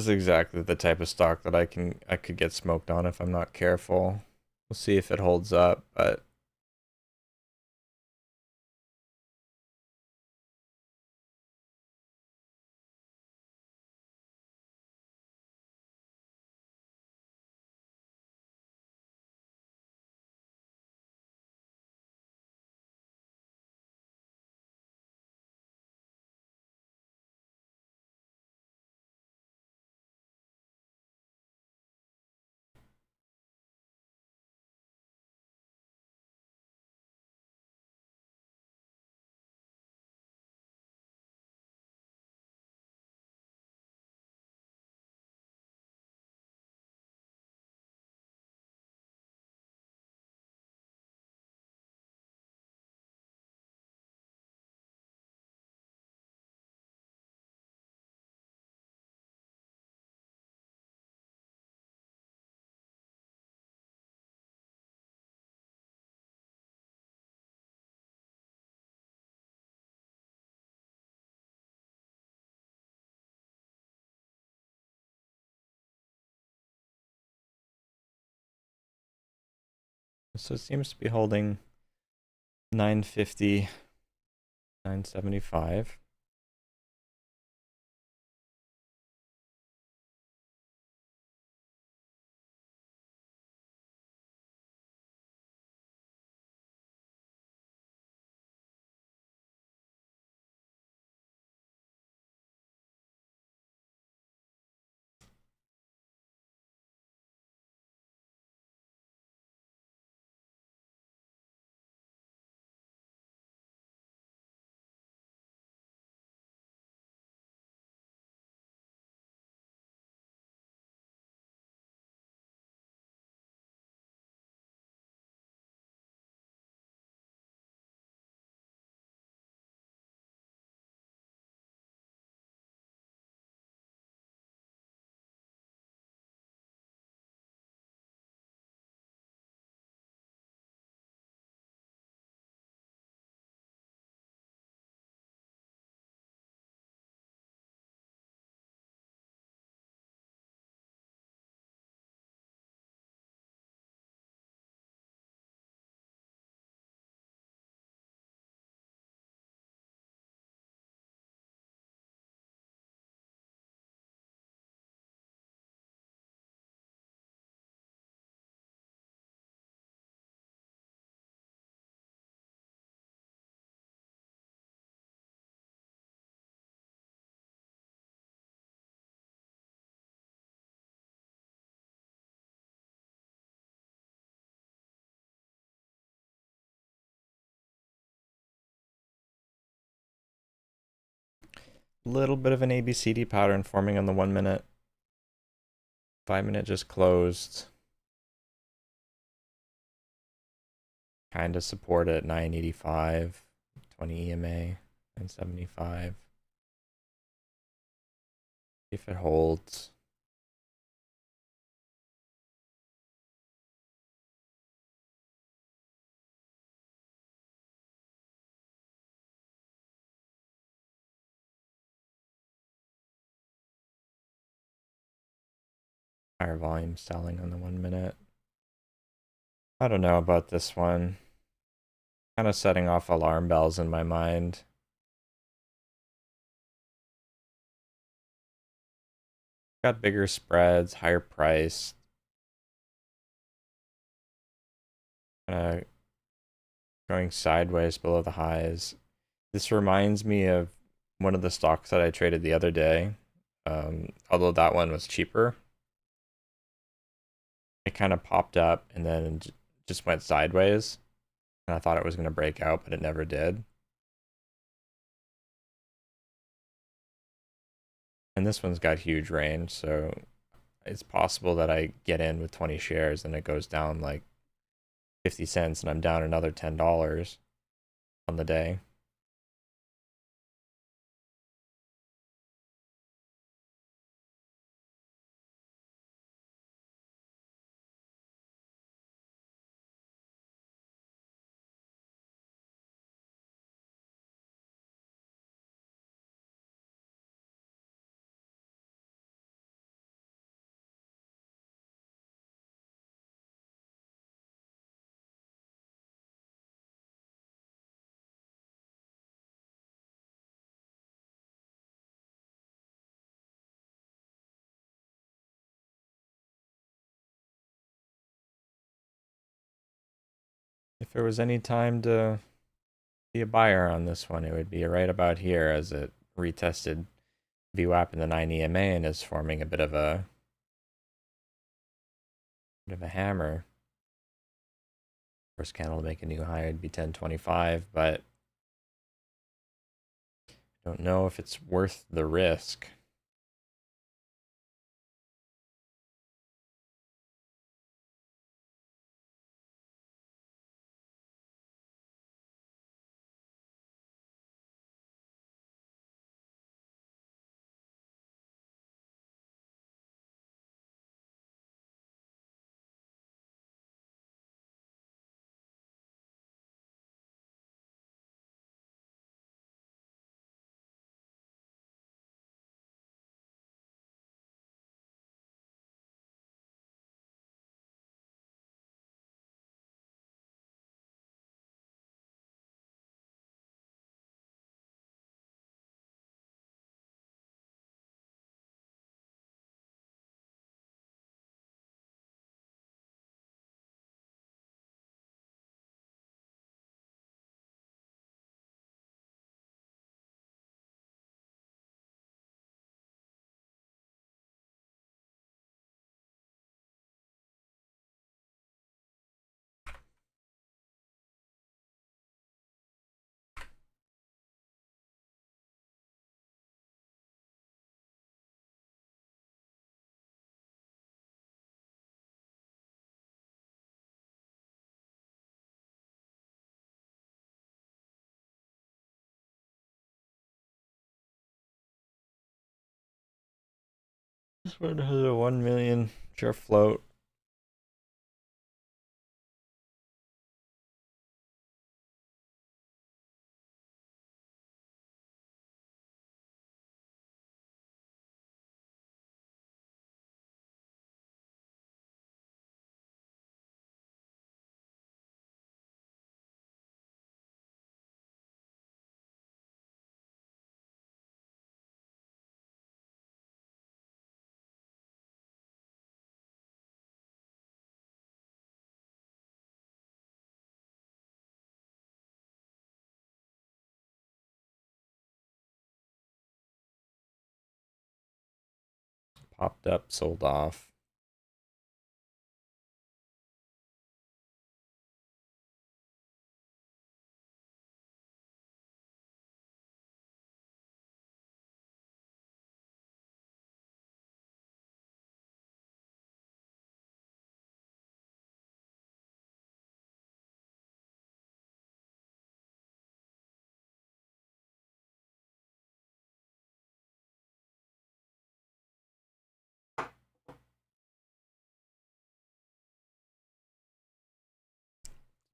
Speaker 1: exactly the type of stock that I could get smoked on if I'm not careful. We'll see if it holds up, but so it seems to be holding 950, 975. Little bit of an ABCD pattern forming on the 1 minute. 5 minute just closed. Kind of support at 985, 20 EMA, 975. If it holds. Higher volume selling on the 1 minute. I don't know about this one. Kind of setting off alarm bells in my mind. Got bigger spreads, higher price. Kind of going sideways below the highs. This reminds me of one of the stocks that I traded the other day. Although that one was cheaper. It kind of popped up and then just went sideways. And I thought it was going to break out, but it never did. And this one's got huge range, so it's possible that I get in with 20 shares and it goes down like 50 cents and I'm down another $10 on the day. If there was any time to be a buyer on this one, it would be right about here as it retested VWAP in the 9 EMA and is forming a bit of a hammer. First candle to make a new high would be 1025, but I don't know if it's worth the risk. This one has a 1 million share float. Popped up, sold off.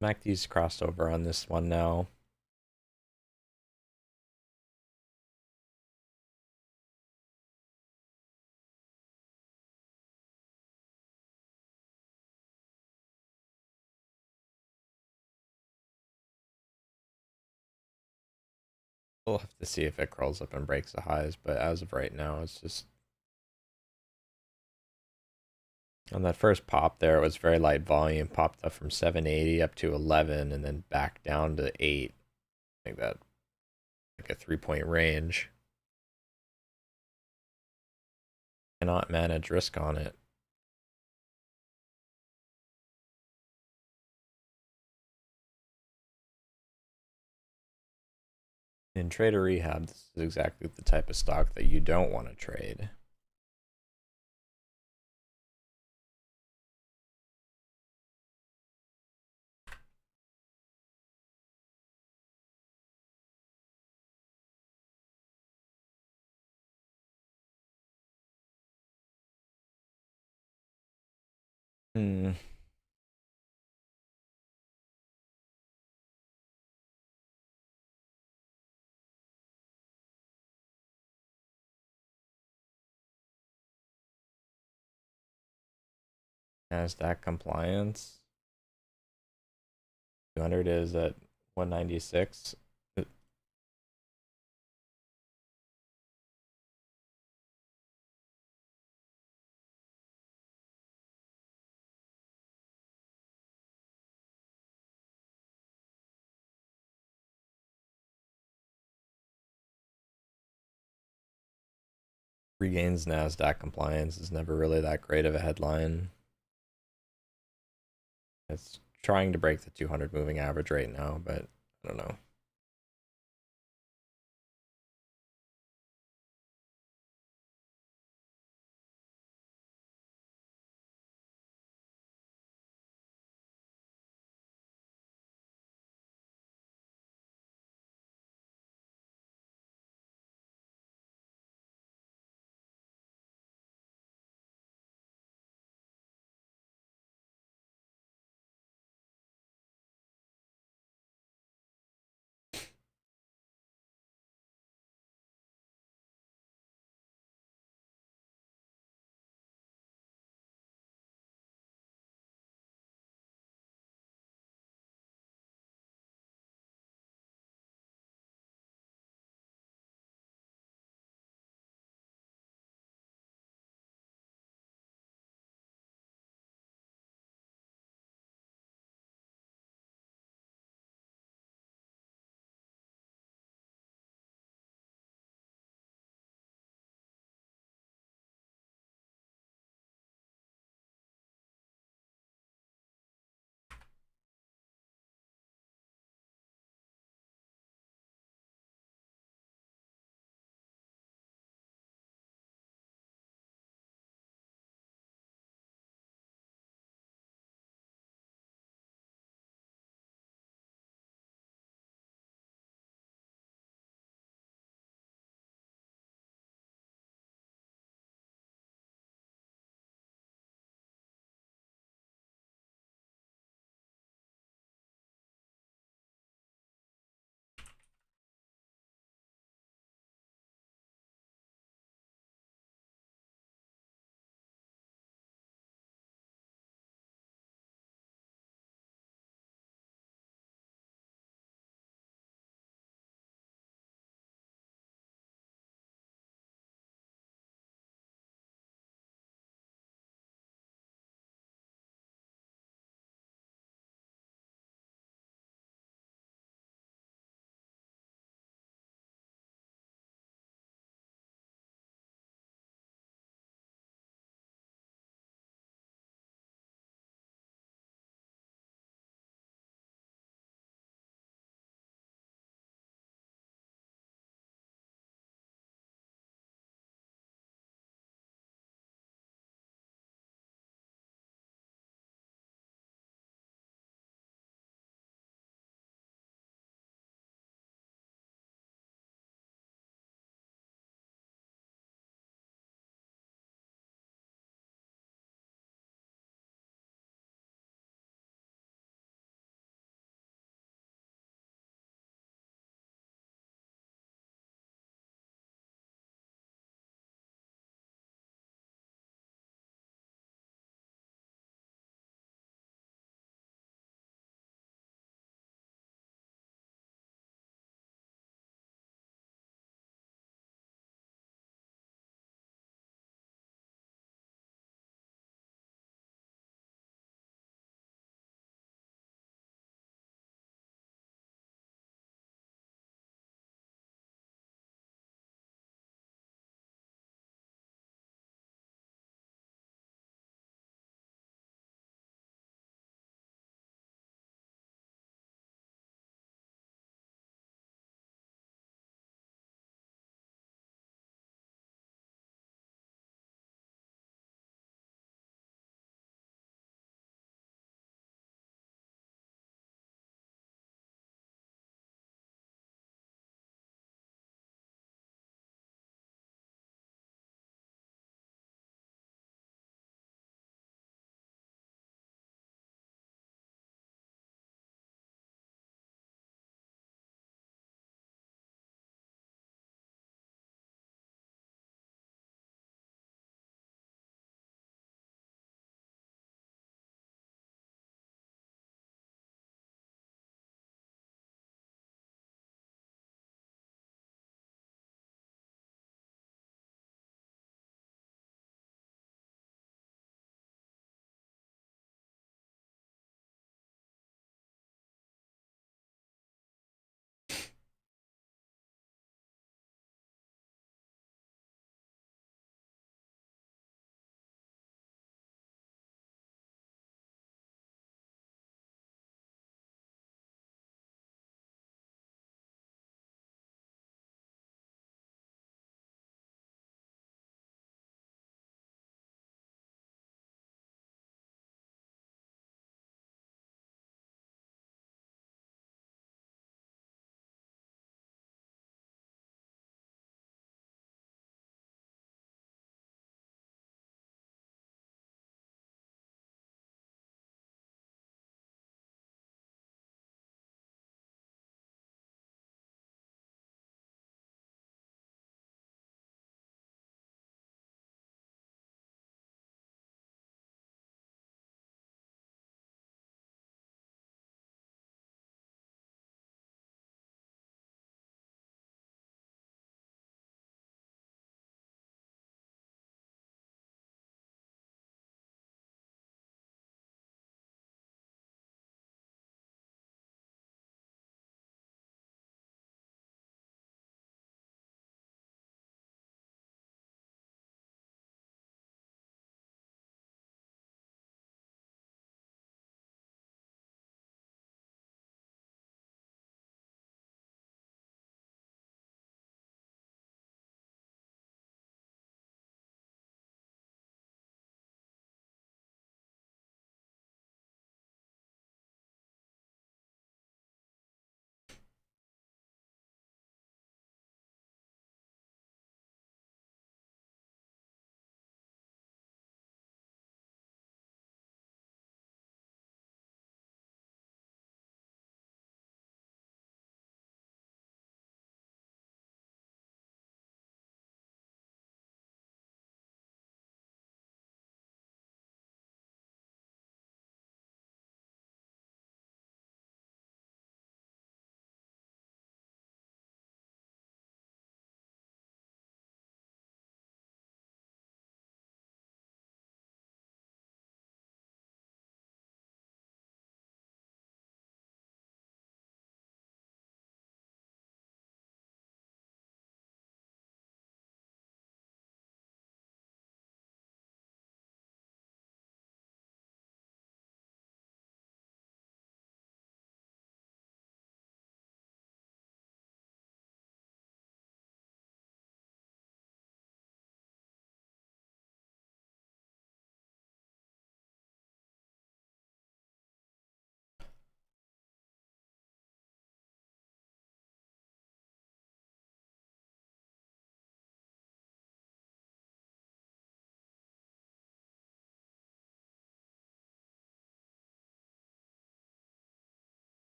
Speaker 1: MACD's crossed over on this one now. We'll have to see if it crawls up and breaks the highs, but as of right now, it's just on that first pop there, it was very light volume, popped up from 780 up to 11 and then back down to 8. I think that like a 3-point range. Cannot manage risk on it. In Trader Rehab, this is exactly the type of stock that you don't want to trade. Hmm. NASDAQ compliance. 200 is at 196. regains NASDAQ compliance is never really that great of a headline. It's trying to break the 200 moving average right now, but I don't know.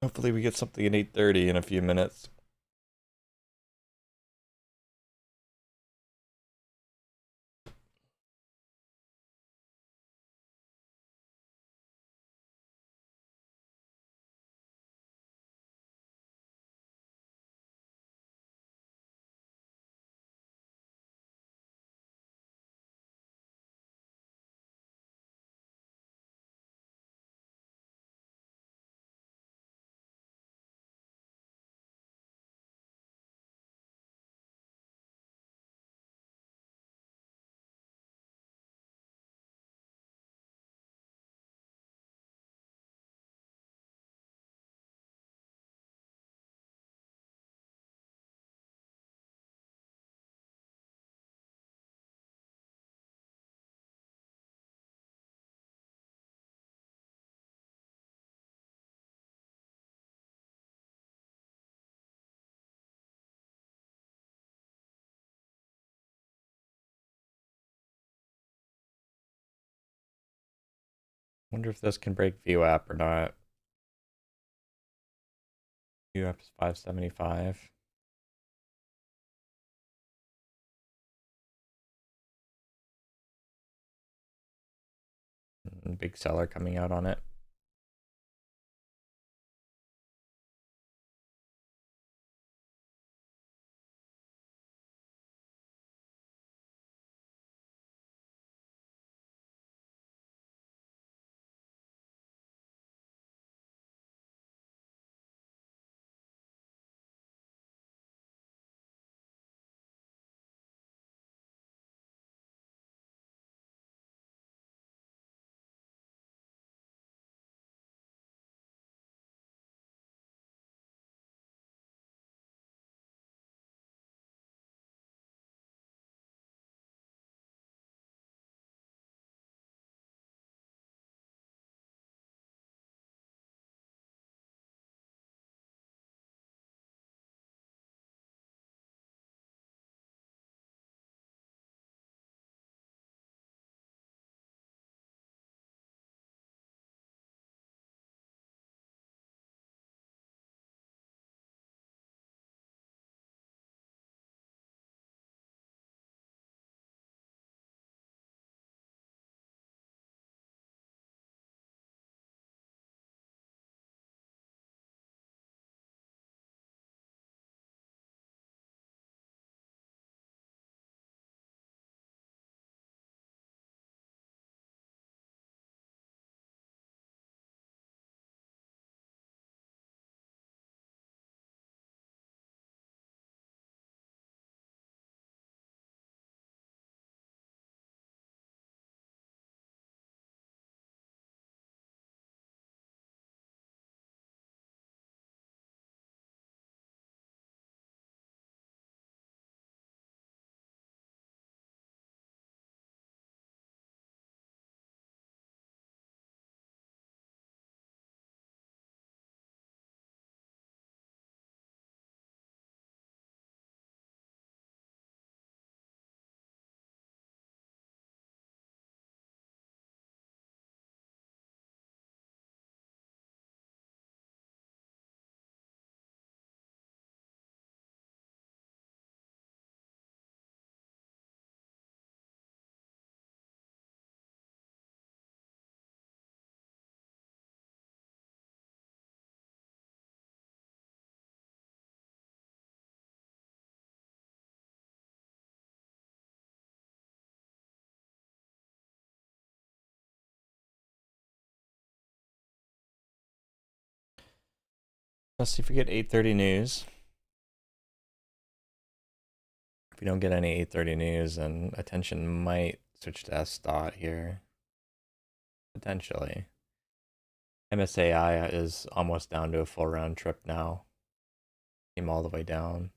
Speaker 1: Hopefully we get something at 8:30 in a few minutes. Wonder if this can break VWAP or not. VWAP is 575. Big seller coming out on it. Let's see if we get 8:30 news. If we don't get any 8:30 news, then attention might switch to S dot here. Potentially. MSAI is almost down to a full round trip now. Came all the way down.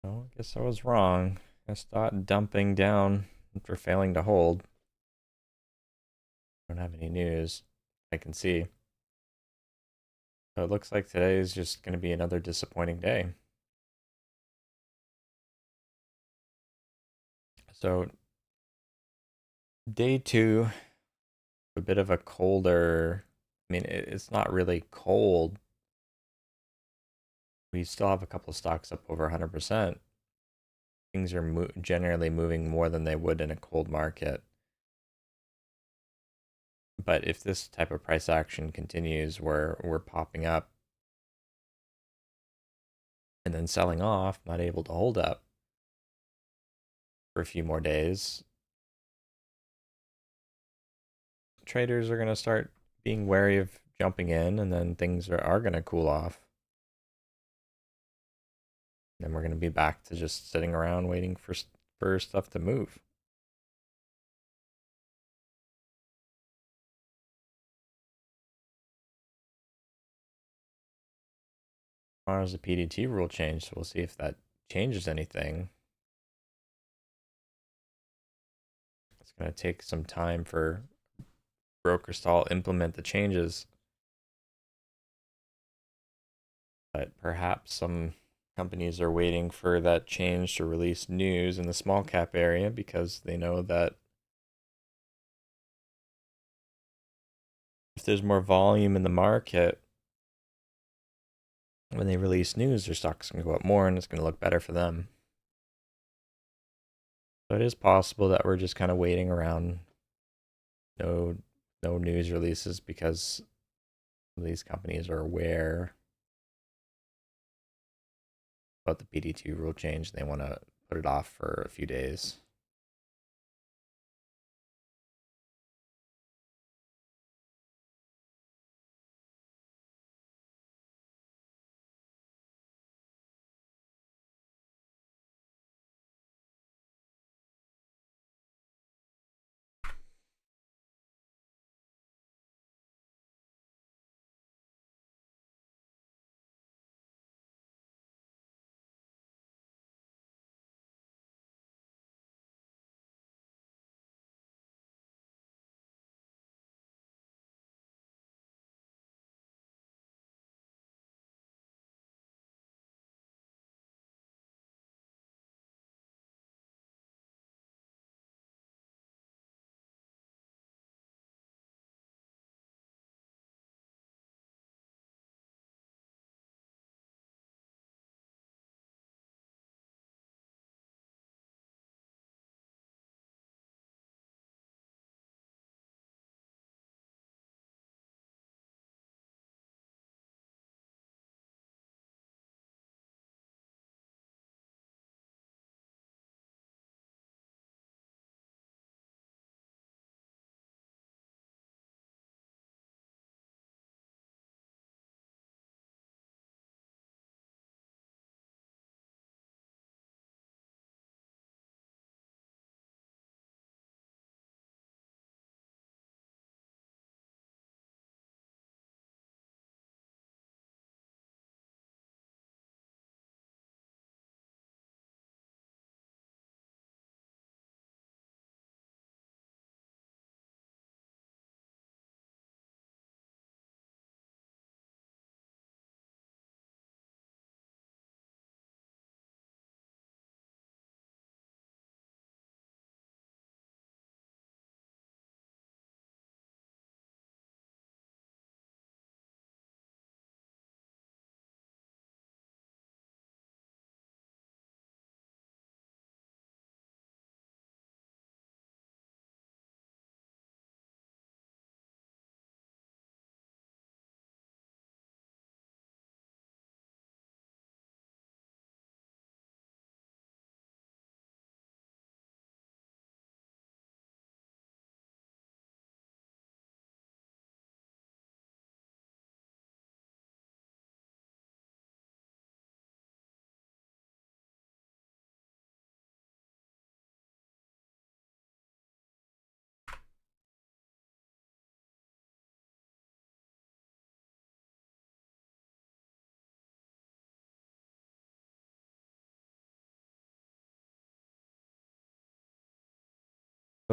Speaker 1: Well, I guess I was wrong. I start dumping down after failing to hold. Don't have any news I can see. So it looks like today is just going to be another disappointing day. So day two, a bit of a colder. I mean, it's not really cold. We still have a couple of stocks up over 100%. Things are generally moving more than they would in a cold market. But if this type of price action continues where we're popping up and then selling off, not able to hold up for a few more days, traders are going to start being wary of jumping in, and then things are going to cool off. Then we're going to be back to just sitting around waiting for stuff to move. Tomorrow's the PDT rule change, so we'll see if that changes anything. It's going to take some time for brokers to all implement the changes, but perhaps some companies are waiting for that change to release news in the small cap area because they know that if there's more volume in the market, when they release news, their stock's going to go up more and it's going to look better for them. So it is possible that we're just kind of waiting around. No news releases because these companies are aware about the PDT rule change. They want to put it off for a few days.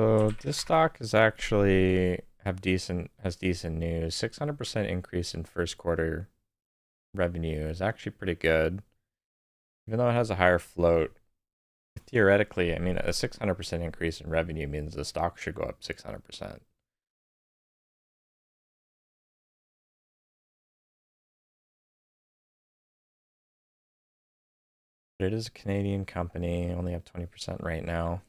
Speaker 1: So this stock is actually has decent news. 600% increase in first quarter revenue is actually pretty good. Even though it has a higher float, theoretically, I mean, a 600% increase in revenue means the stock should go up 600%. But it is a Canadian company, only have 20% right now.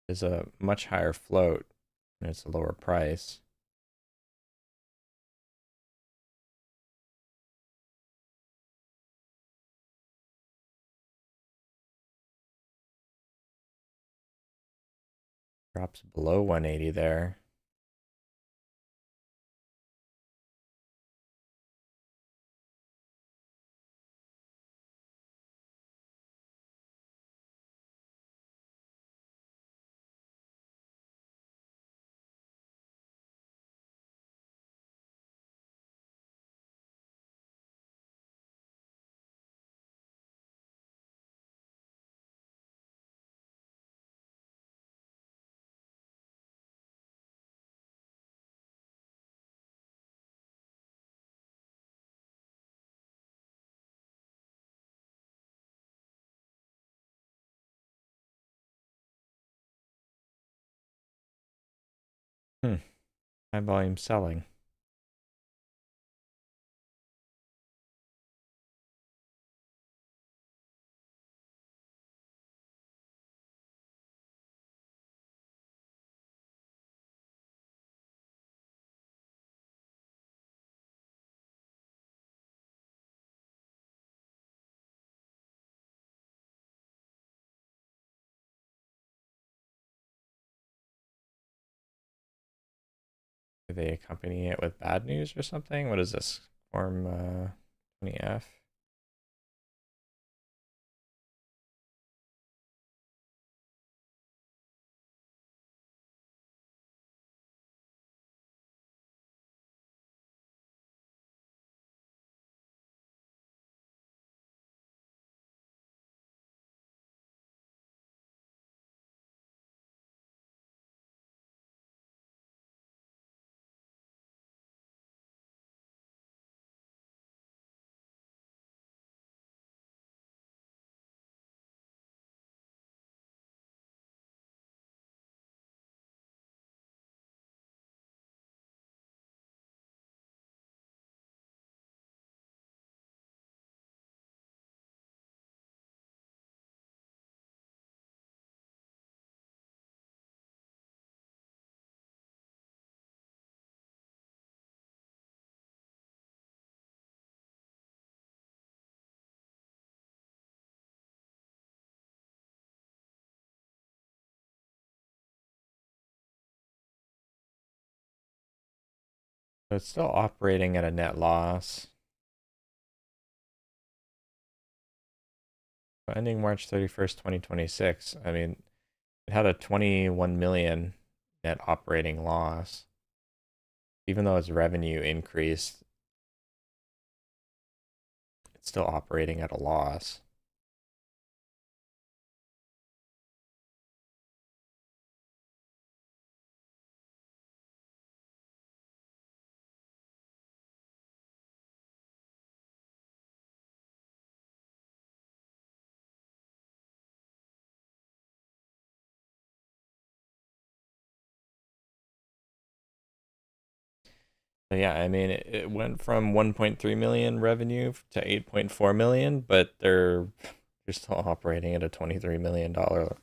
Speaker 1: It's a much higher float and it's a lower price. Drops below 180 there. Hmm. High volume selling. Do they accompany it with bad news or something? What is this? Form 20F? So it's still operating at a net loss. Ending March 31st, 2026. I mean, it had a 21 million net operating loss. Even though its revenue increased, it's still operating at a loss. So yeah, I mean, it went from 1.3 million revenue to 8.4 million, but they're still operating at a 23 million dollar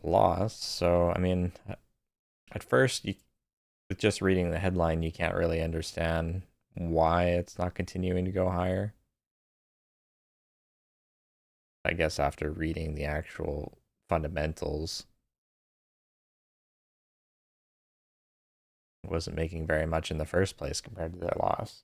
Speaker 1: loss. So I mean, at first, with just reading the headline, you can't really understand why it's not continuing to go higher. I guess after reading the actual fundamentals, wasn't making very much in the first place compared to their loss.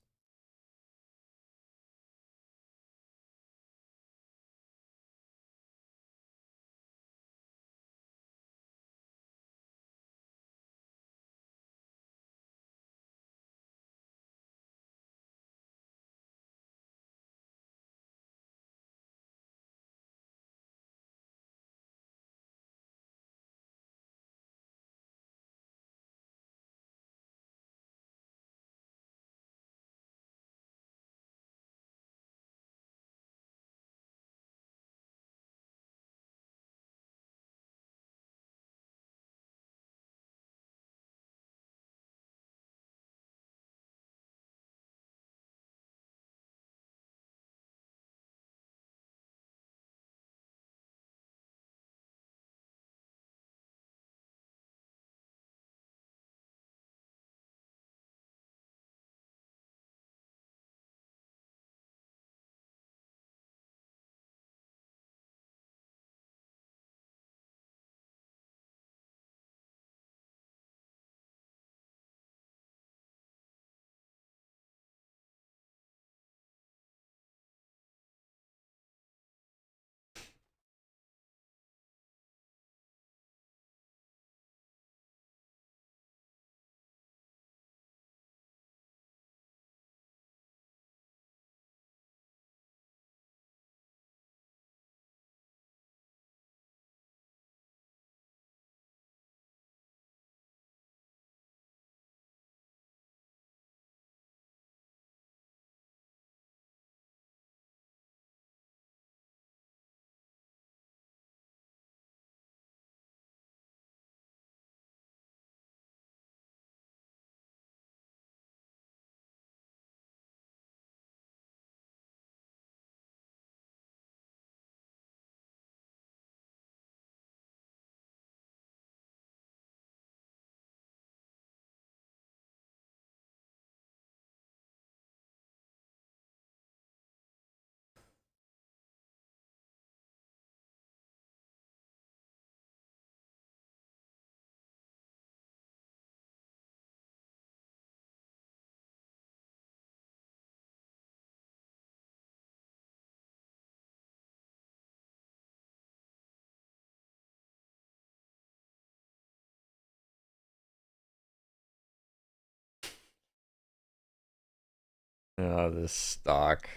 Speaker 1: Oh, this stock.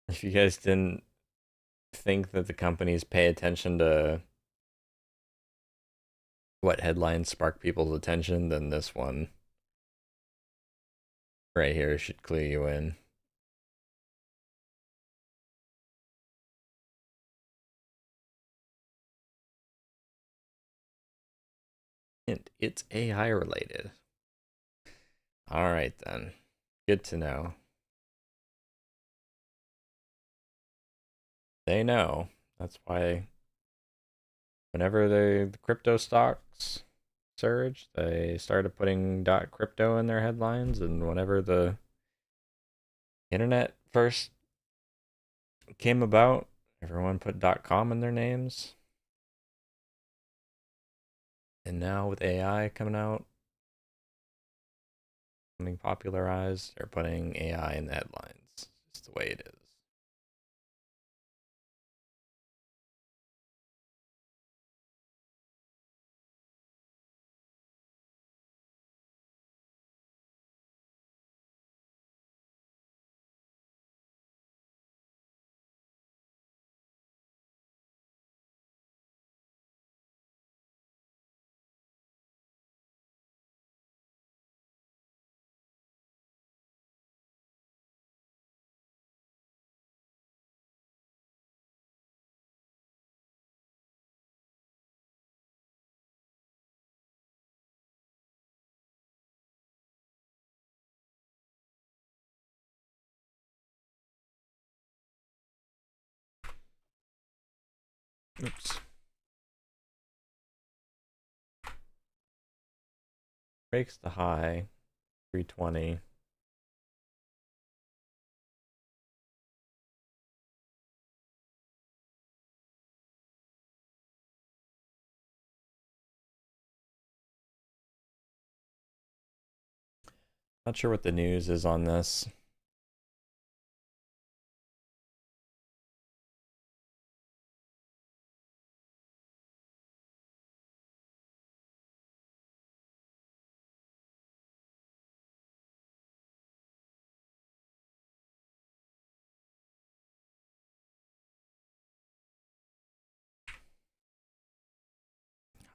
Speaker 1: If you guys didn't think that the companies pay attention to what headlines spark people's attention, then this one right here should clue you in. And it's AI related. All right, then. Good to know. They know. That's why whenever the crypto stocks surged, they started putting .crypto in their headlines, and whenever the internet first came about, everyone put .com in their names. And now with AI coming out, becoming popularized, they're putting AI in the headlines. It's just the way it is. Oops. Breaks the high. 320. Not sure what the news is on this.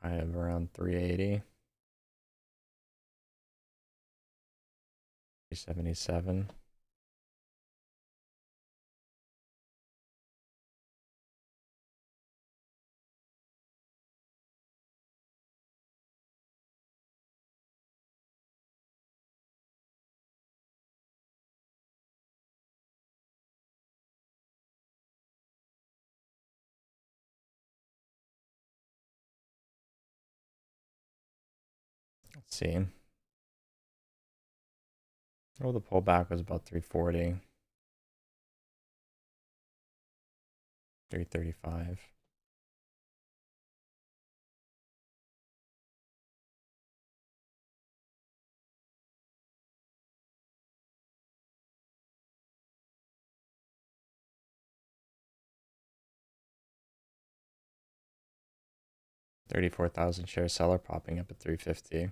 Speaker 1: I have around 380. 377. Let's see. Oh, the pullback was about 340. 335. $34,000 share seller popping up at 350.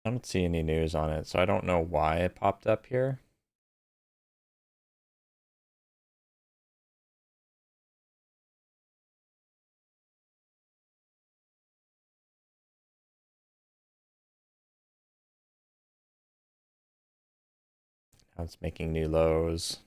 Speaker 1: I don't see any news on it, so I don't know why it popped up here. Now it's making new lows.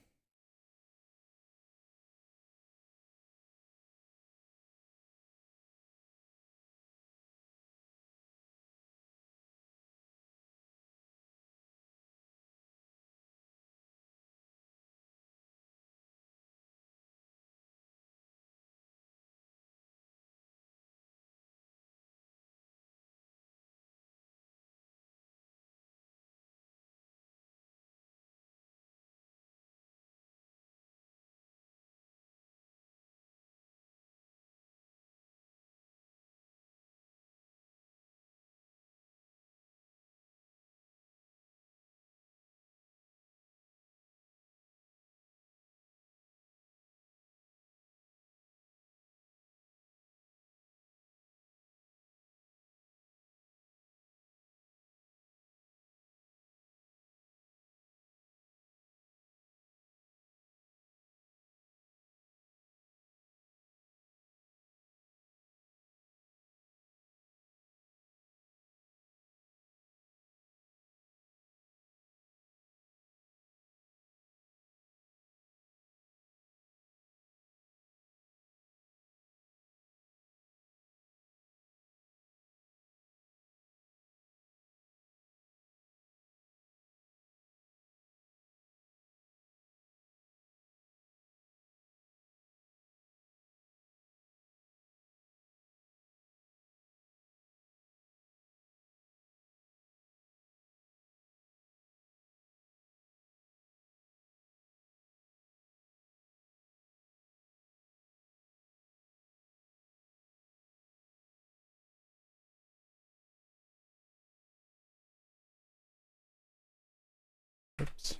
Speaker 1: Oops.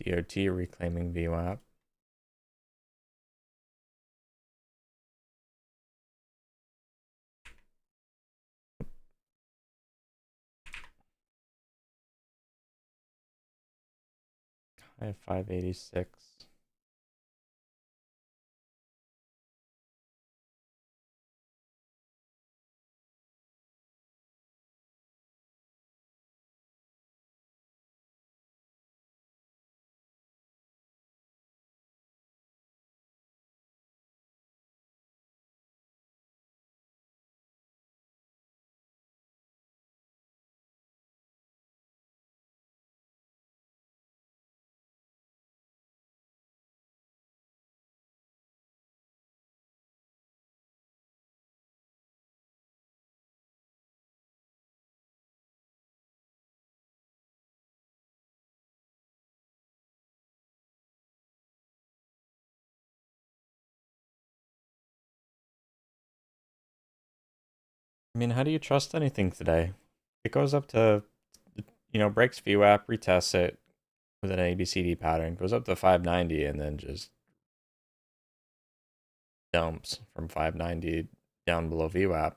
Speaker 1: COT reclaiming VWAP. I have 586. I mean, how do you trust anything today? It goes up to, breaks VWAP, retests it with an ABCD pattern, goes up to 590, and then just dumps from 590 down below VWAP.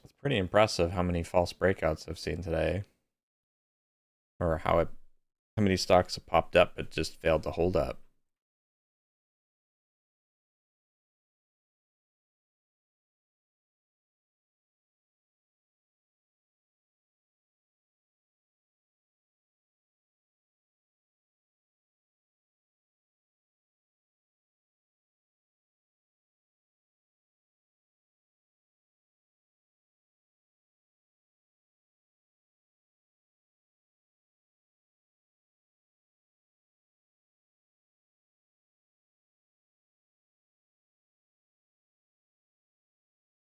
Speaker 1: It's pretty impressive how many false breakouts I've seen today, or how many stocks have popped up but just failed to hold up.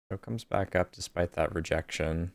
Speaker 1: So it comes back up despite that rejection.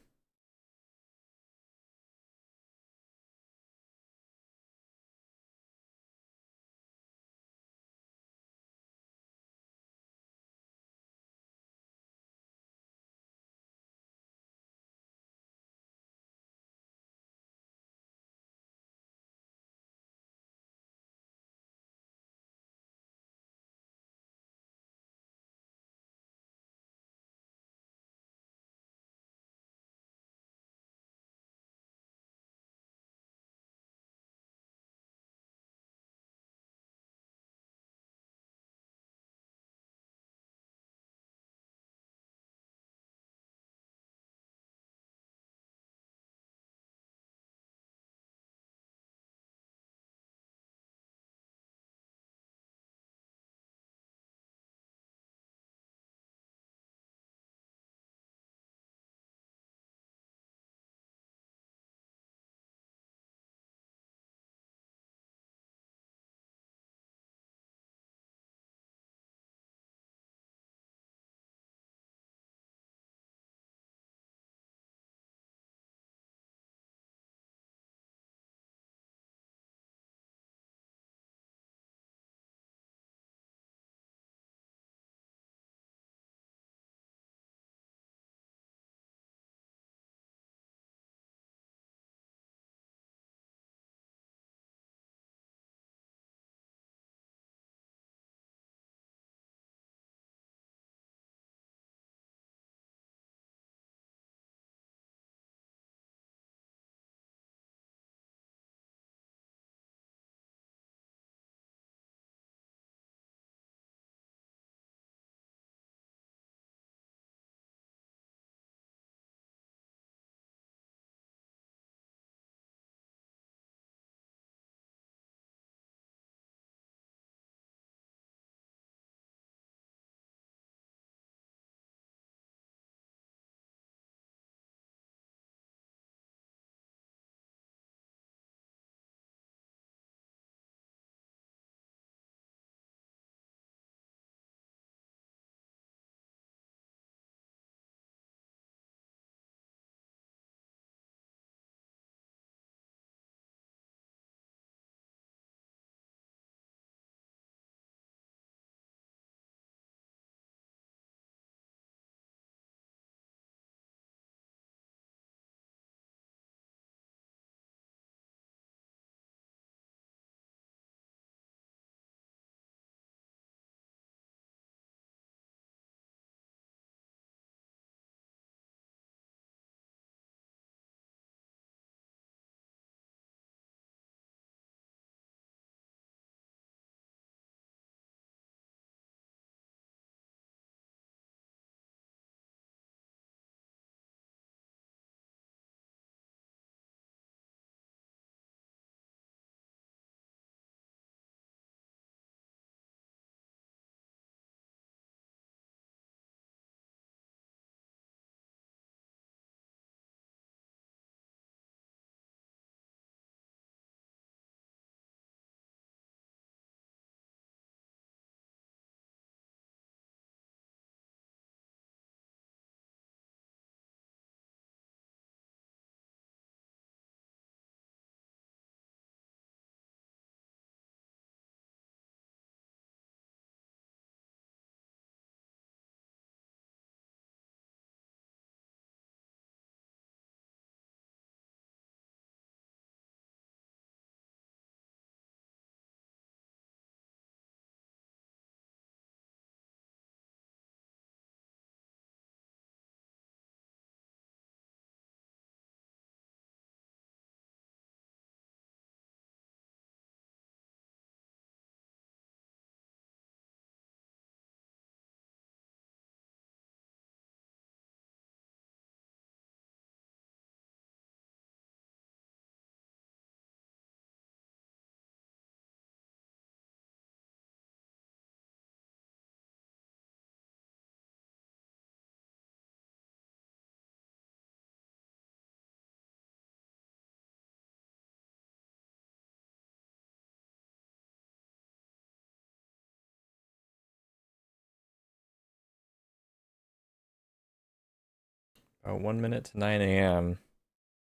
Speaker 1: About 1 minute to 9 a.m.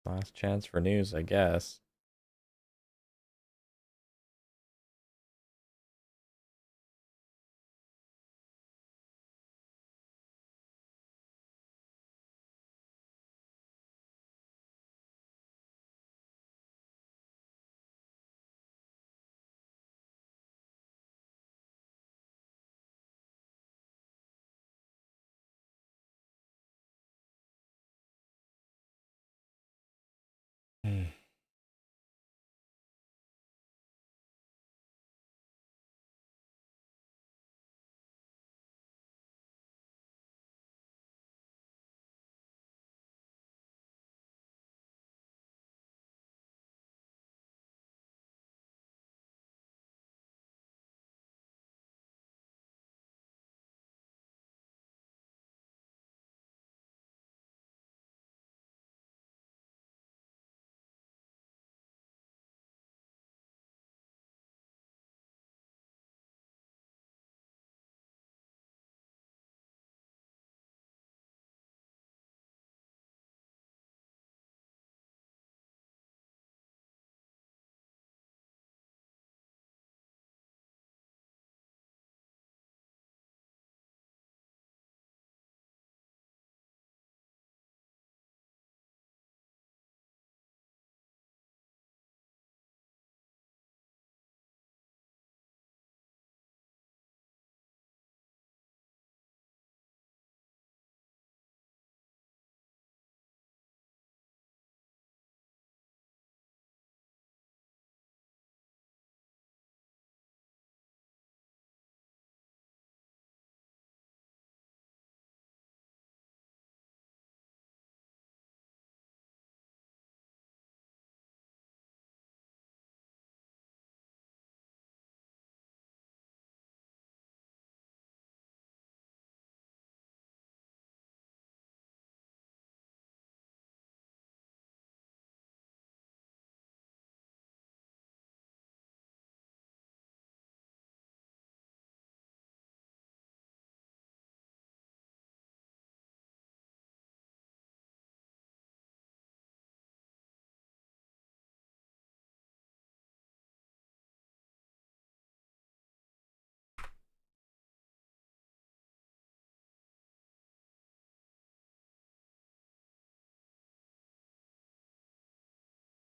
Speaker 1: Last chance for news, I guess. Hmm.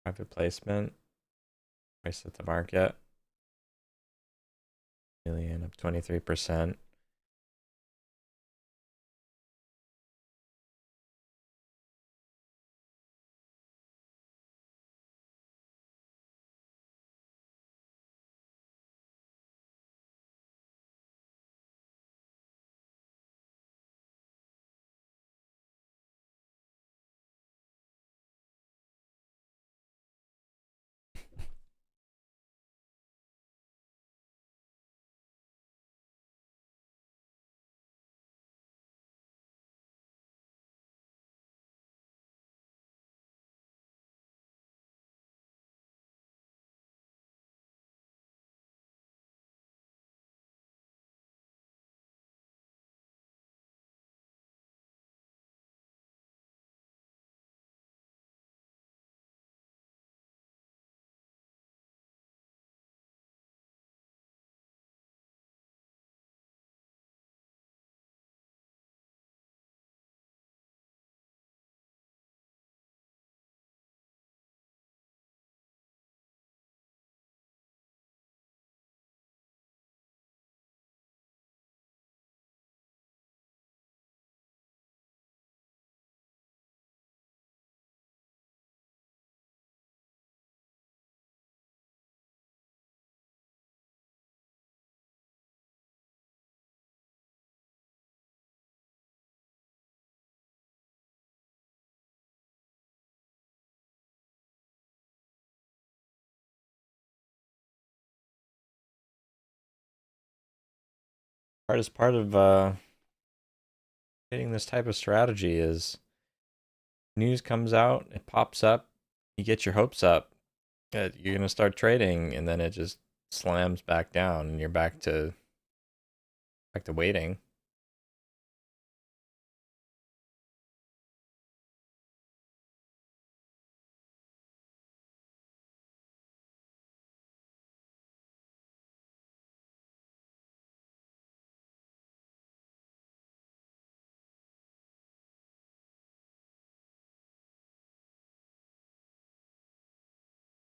Speaker 1: Private placement. Price at the market. Million up 23%. Hardest part of hitting this type of strategy is news comes out, it pops up, you get your hopes up that you're gonna start trading, and then it just slams back down, and you're back to waiting.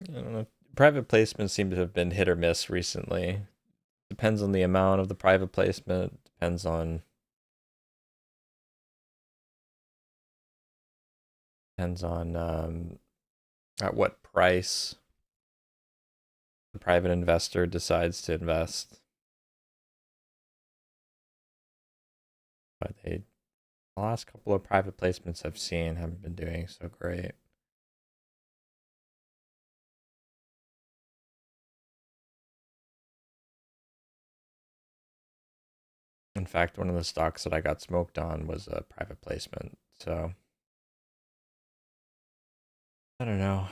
Speaker 1: I don't know. Private placements seem to have been hit or miss recently. Depends on the amount of the private placement. Depends on at what price the private investor decides to invest. But the last couple of private placements I've seen haven't been doing so great. In fact, one of the stocks that I got smoked on was a private placement. So I don't know.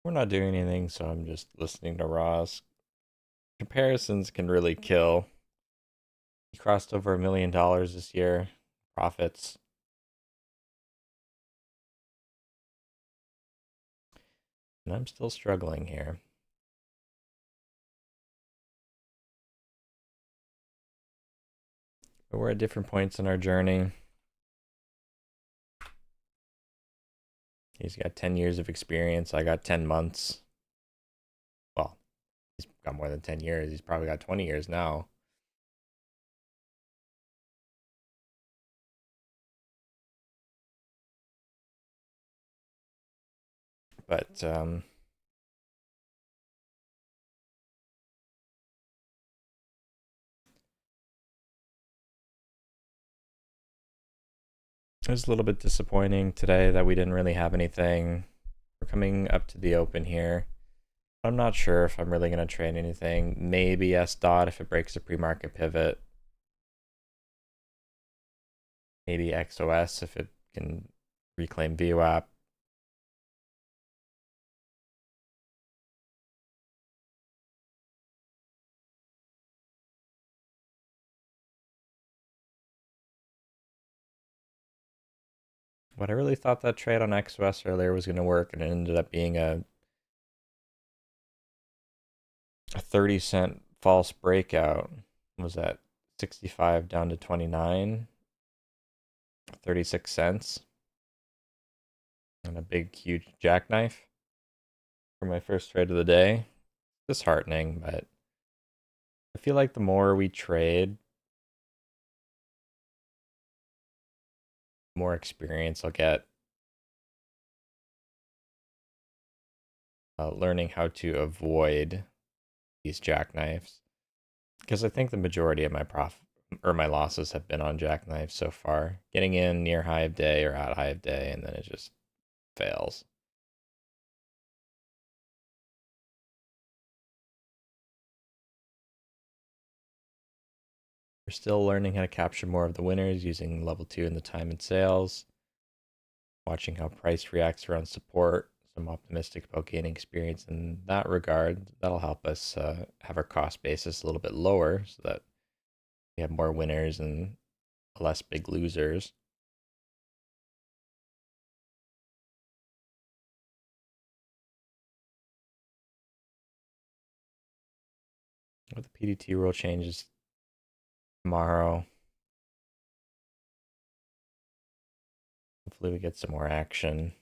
Speaker 1: We're not doing anything, so I'm just listening to Ross. Comparisons can really kill. He crossed over $1 million this year. Profits. And I'm still struggling here. But we're at different points in our journey. He's got 10 years of experience. I got 10 months. Well, he's got more than 10 years. He's probably got 20 years now. But it was a little bit disappointing today that we didn't really have anything. We're coming up to the open here. I'm not sure if I'm really going to trade anything. Maybe S dot if it breaks a pre-market pivot. Maybe XOS if it can reclaim VWAP. What I really thought that trade on XOS earlier was going to work, and it ended up being a 30-cent false breakout. Was that 65 down to 29? 36 cents. And a big, huge jackknife for my first trade of the day. Disheartening, but I feel like the more we trade, the more experience I'll get learning how to avoid these jackknives. Because I think the majority of my profit or my losses have been on jackknives so far. Getting in near high of day or at high of day, and then it just fails. We're still learning how to capture more of the winners using level 2 in the time and sales. Watching how price reacts around support. So I'm optimistic about gaining experience in that regard. That'll help us have our cost basis a little bit lower so that we have more winners and less big losers. With the PDT rule changes tomorrow, hopefully we get some more action.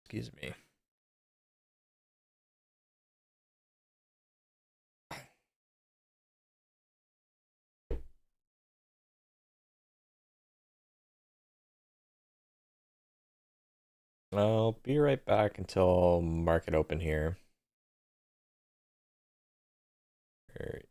Speaker 1: Excuse me. I'll be right back until market open here. Okay.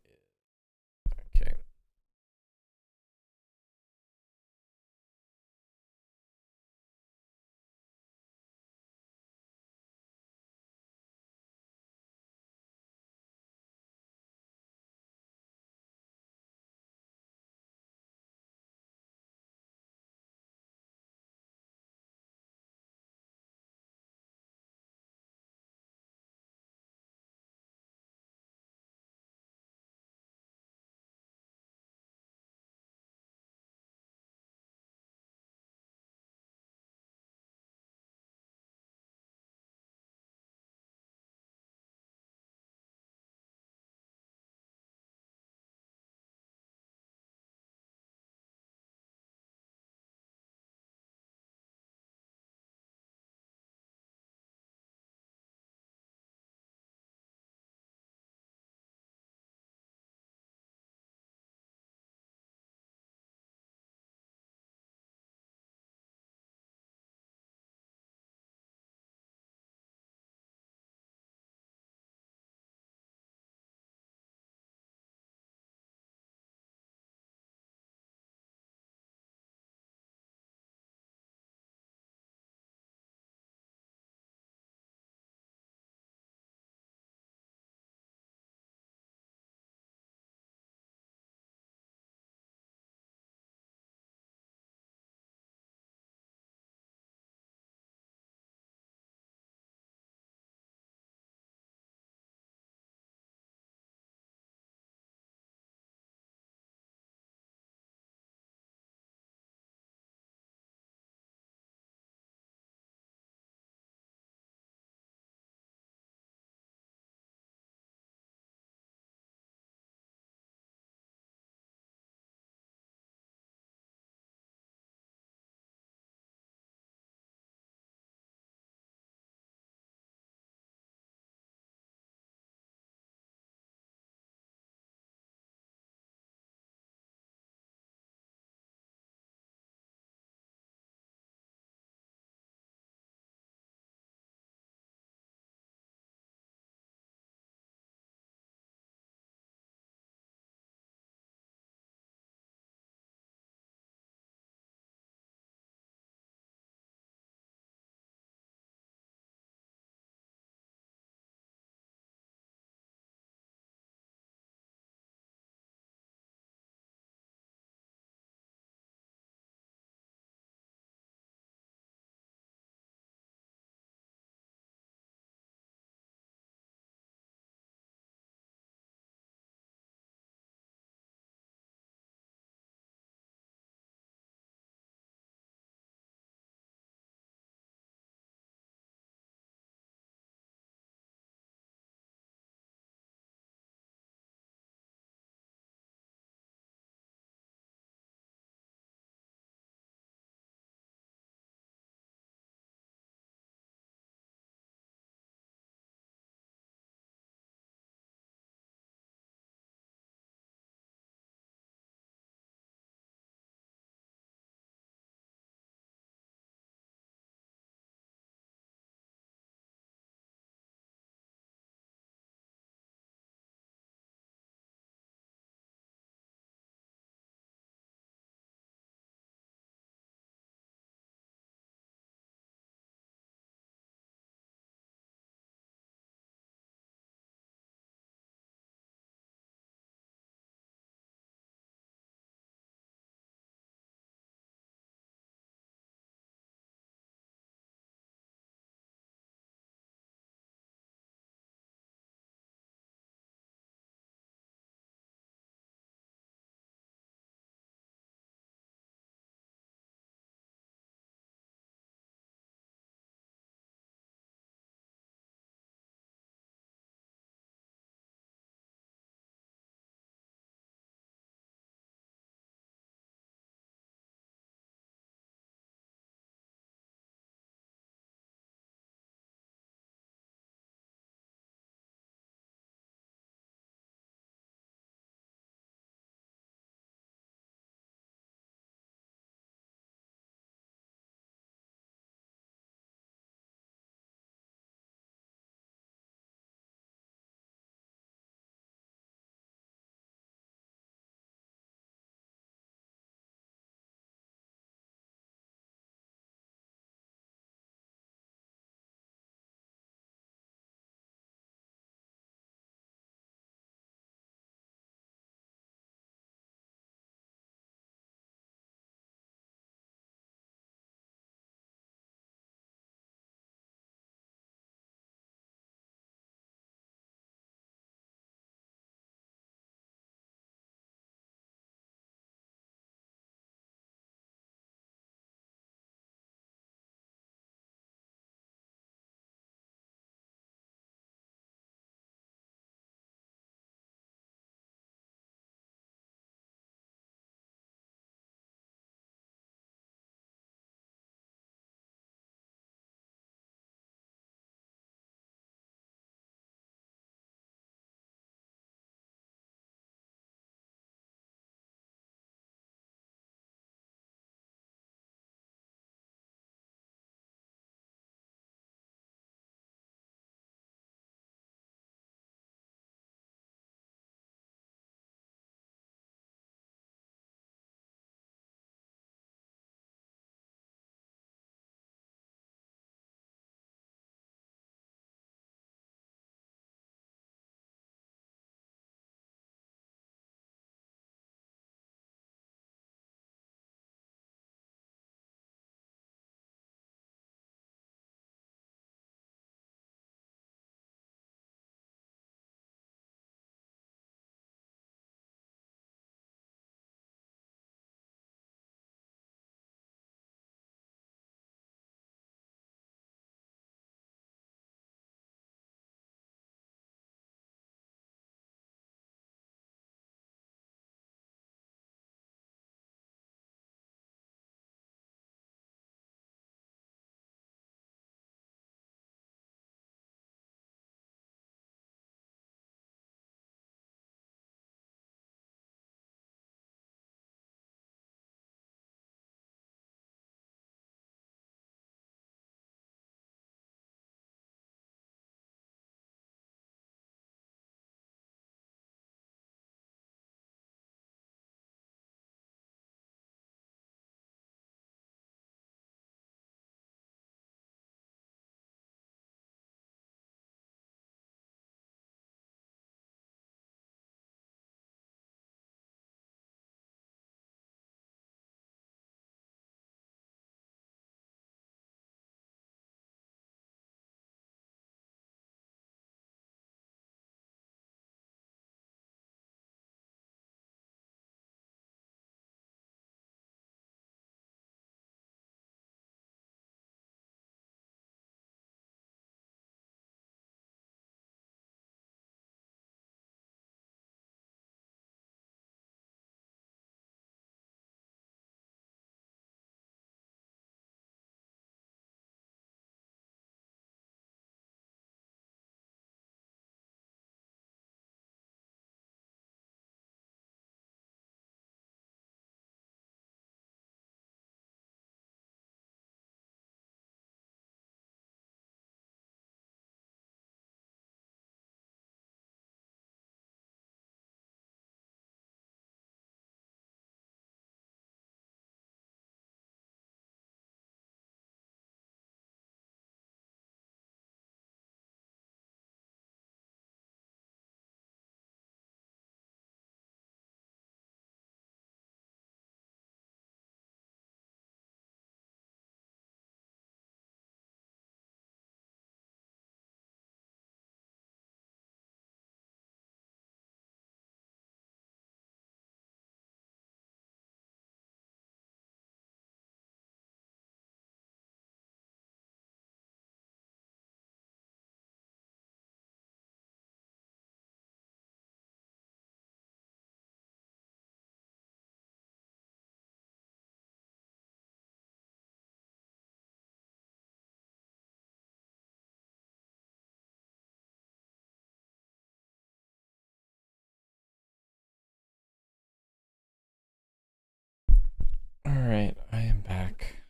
Speaker 1: All right, I am back.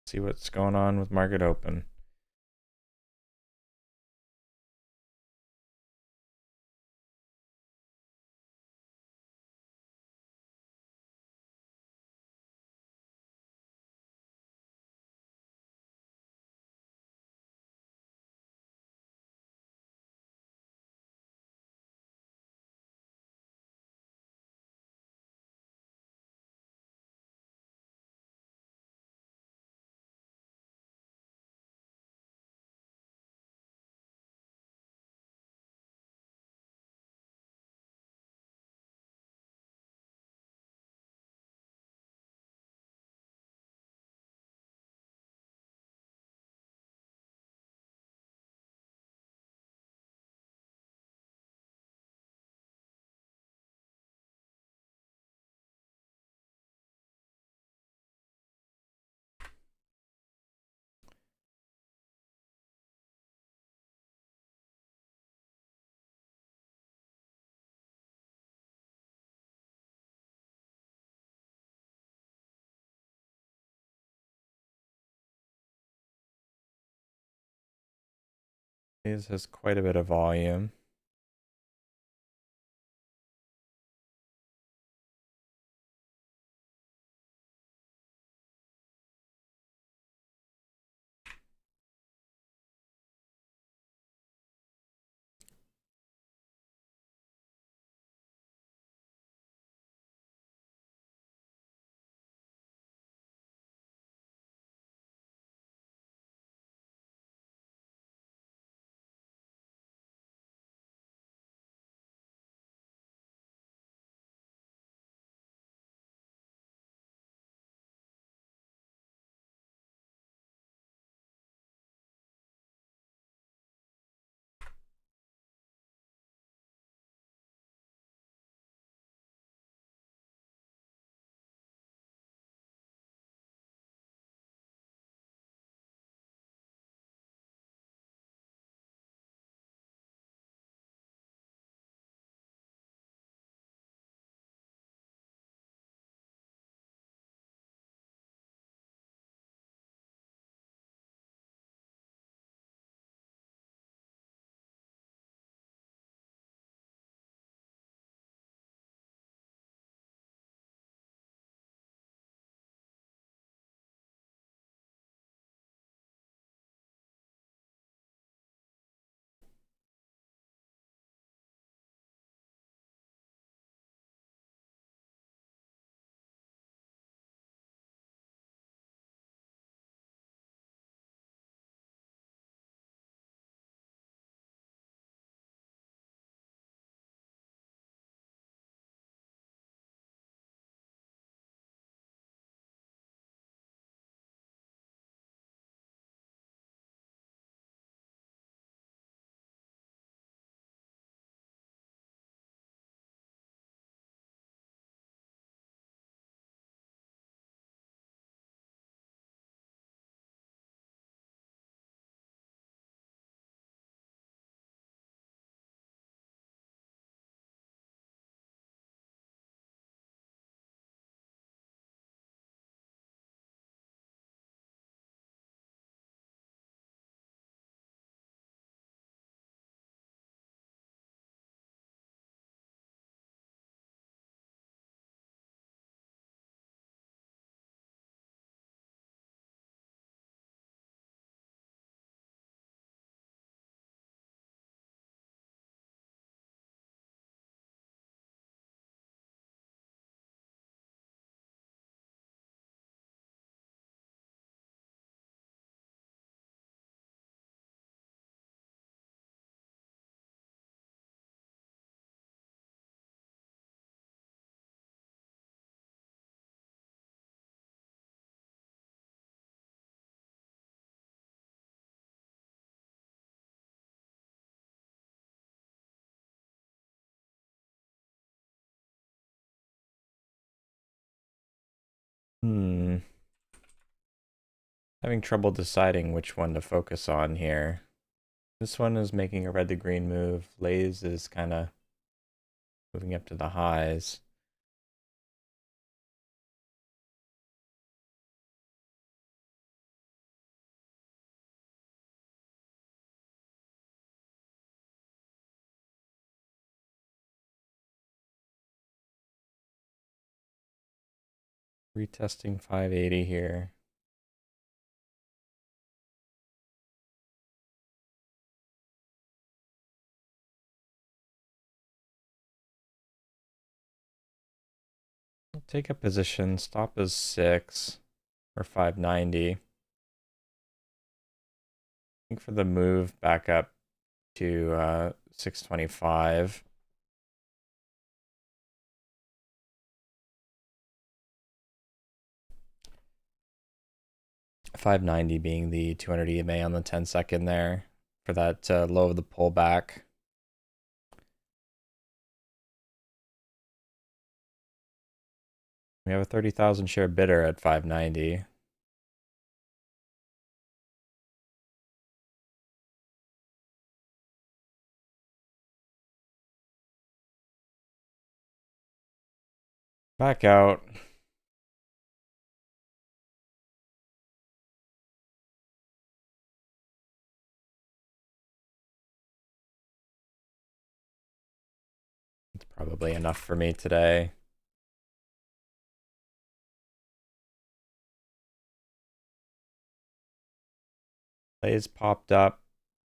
Speaker 1: See what's going on with market open. This has quite a bit of volume. Hmm. Having trouble deciding which one to focus on here. This one is making a red to green move. Lays is kind of moving up to the highs. Retesting 580 here. Take a position. Stop is 6 or 590. I think for the move back up to 625. $590 being the 200 EMA on the 10-second there for that low of the pullback. We have a 30,000 share bidder at 590. Back out. It's probably enough for me today. Plays popped up.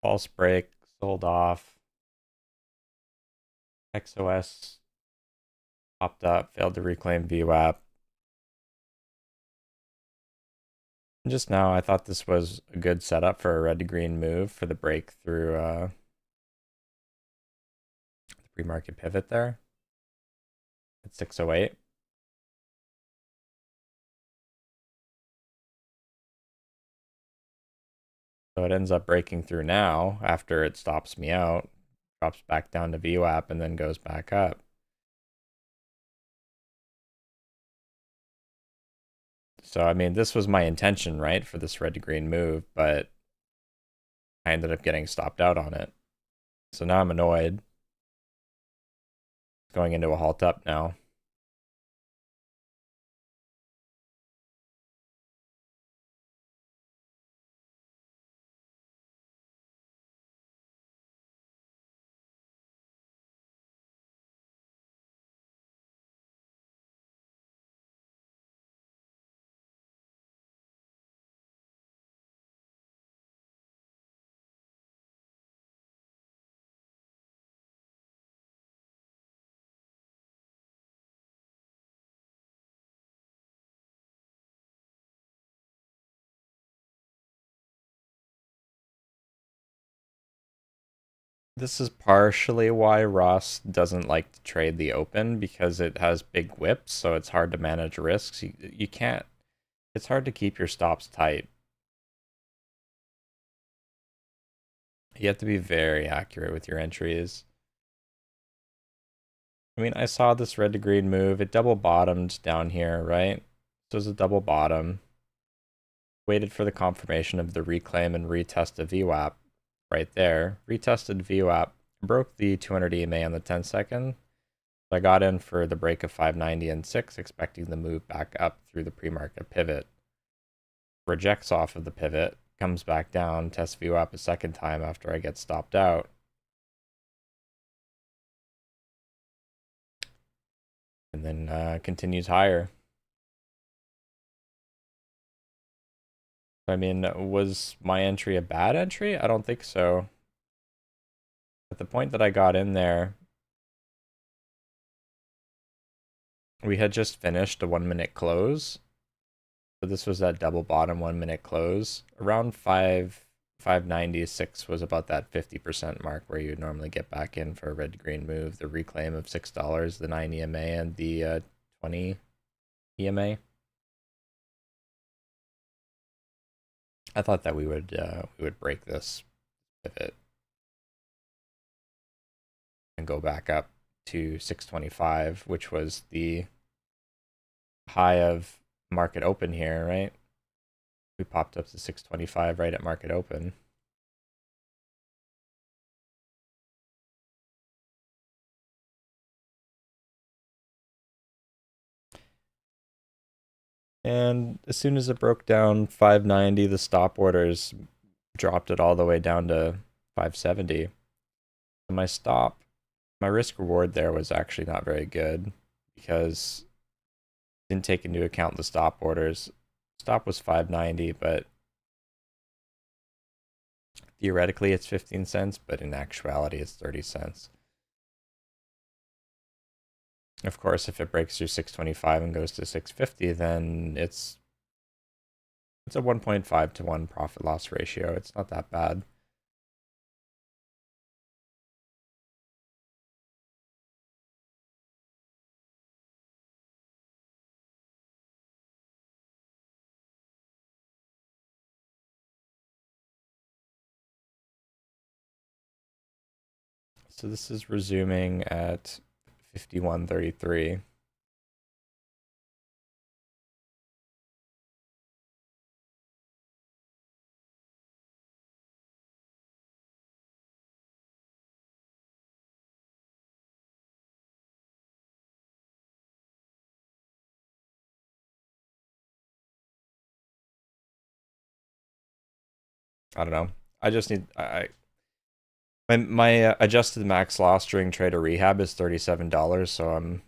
Speaker 1: False break. Sold off. XOS popped up. Failed to reclaim VWAP. Just now, I thought this was a good setup for a red to green move for the breakthrough the pre-market pivot there at 608. So it ends up breaking through now after it stops me out, drops back down to VWAP, and then goes back up. So, I mean, this was my intention, right, for this red to green move, but I ended up getting stopped out on it. So now I'm annoyed. Going into a halt up now. This is partially why Ross doesn't like to trade the open, because it has big whips, so it's hard to manage risks. You can't, it's hard to keep your stops tight. You have to be very accurate with your entries. I mean, I saw this red to green move. It double bottomed down here, right? So it was a double bottom. Waited for the confirmation of the reclaim and retest of VWAP right there. Retested VWAP, broke the 200 EMA on the 10-second. So I got in for the break of 590 and 6, expecting the move back up through the pre-market pivot. Rejects off of the pivot, comes back down, tests VWAP a second time after I get stopped out. And then continues higher. I mean, was my entry a bad entry? I don't think so. At the point that I got in there, we had just finished a 1-minute close. So this was that double bottom 1-minute close. Around 596 was about that 50% mark where you'd normally get back in for a red to green move. The reclaim of $6, the 9 EMA, and the 20 EMA. I thought that we would break this pivot and go back up to 625, which was the high of market open here, right? We popped up to 625 right at market open. And as soon as it broke down 590, the stop orders dropped it all the way down to 570. My stop, my risk reward there was actually not very good, because Didn't take into account the stop orders. Stop was 590, but theoretically it's 15 cents, but in actuality it's 30 cents. Of course, if it breaks through 625 and goes to 650, then it's a 1.5 to 1 profit loss ratio. It's not that bad. So this is resuming at 51.33. I don't know. I just need my adjusted max loss during trader rehab is $37, so I'm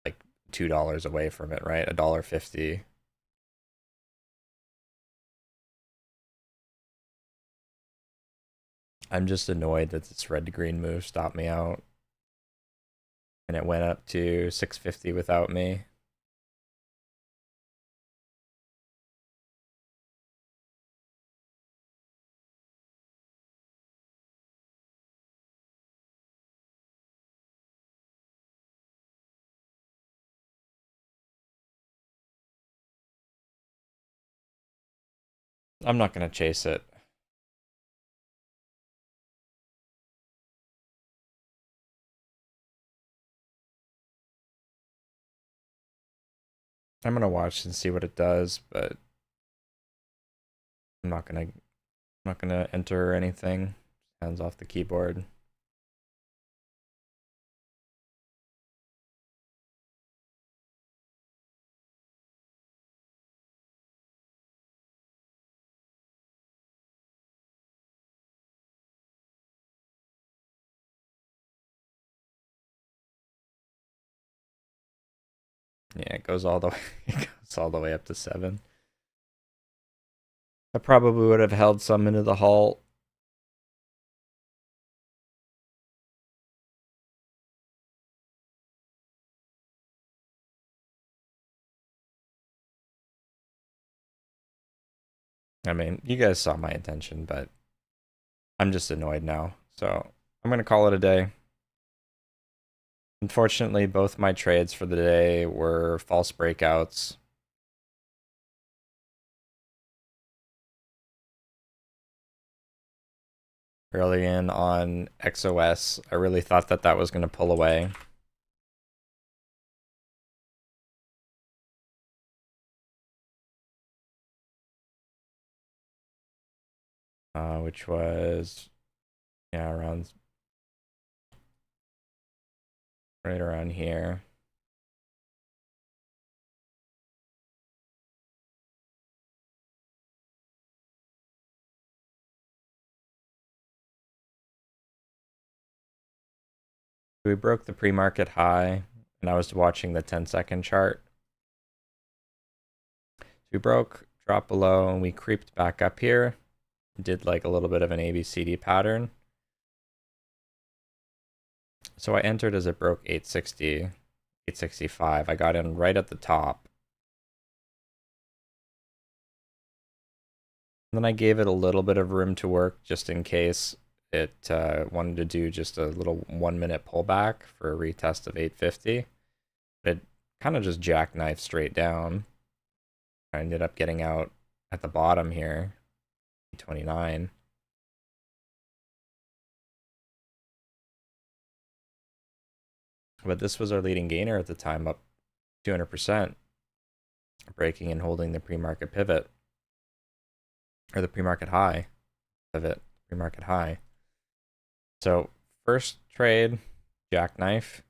Speaker 1: like $2 away from it, right? $1.50. I'm just annoyed that this red to green move stopped me out. And it went up to 650 without me. I'm not going to chase it. I'm going to watch and see what it does, but I'm not going to enter anything. Hands off the keyboard. Yeah, it goes all the way it goes all the way up to 7. I probably would have held some into the halt. I mean, you guys saw my intention, but I'm just annoyed now. So I'm going to call it a day. Unfortunately, both my trades for the day were false breakouts. Early in on XOS, I really thought that that was going to pull away. Which was, yeah, around right around here. We broke the pre-market high, and I was watching the 10-second chart. So we broke, dropped below, and we creeped back up here. Did like a little bit of an ABCD pattern. So I entered as it broke 860, 865. I got in right at the top. And then I gave it a little bit of room to work just in case it wanted to do just a little 1-minute pullback for a retest of 850. But it kind of just jackknifed straight down. I ended up getting out at the bottom here, 29. But this was our leading gainer at the time, up 200%, breaking and holding the pre-market pivot, or the pre-market high pivot, pre-market high. So first trade, jackknife,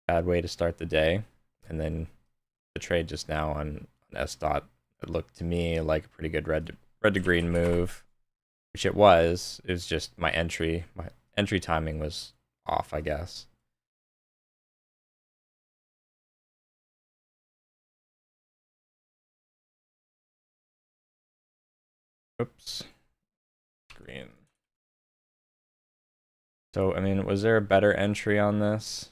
Speaker 1: bad way to start the day, and then the trade just now on S dot, it looked to me like a pretty good red to green move, which it was. It was just my entry timing was off, I guess. Oops. Green. So, I mean, was there a better entry on this?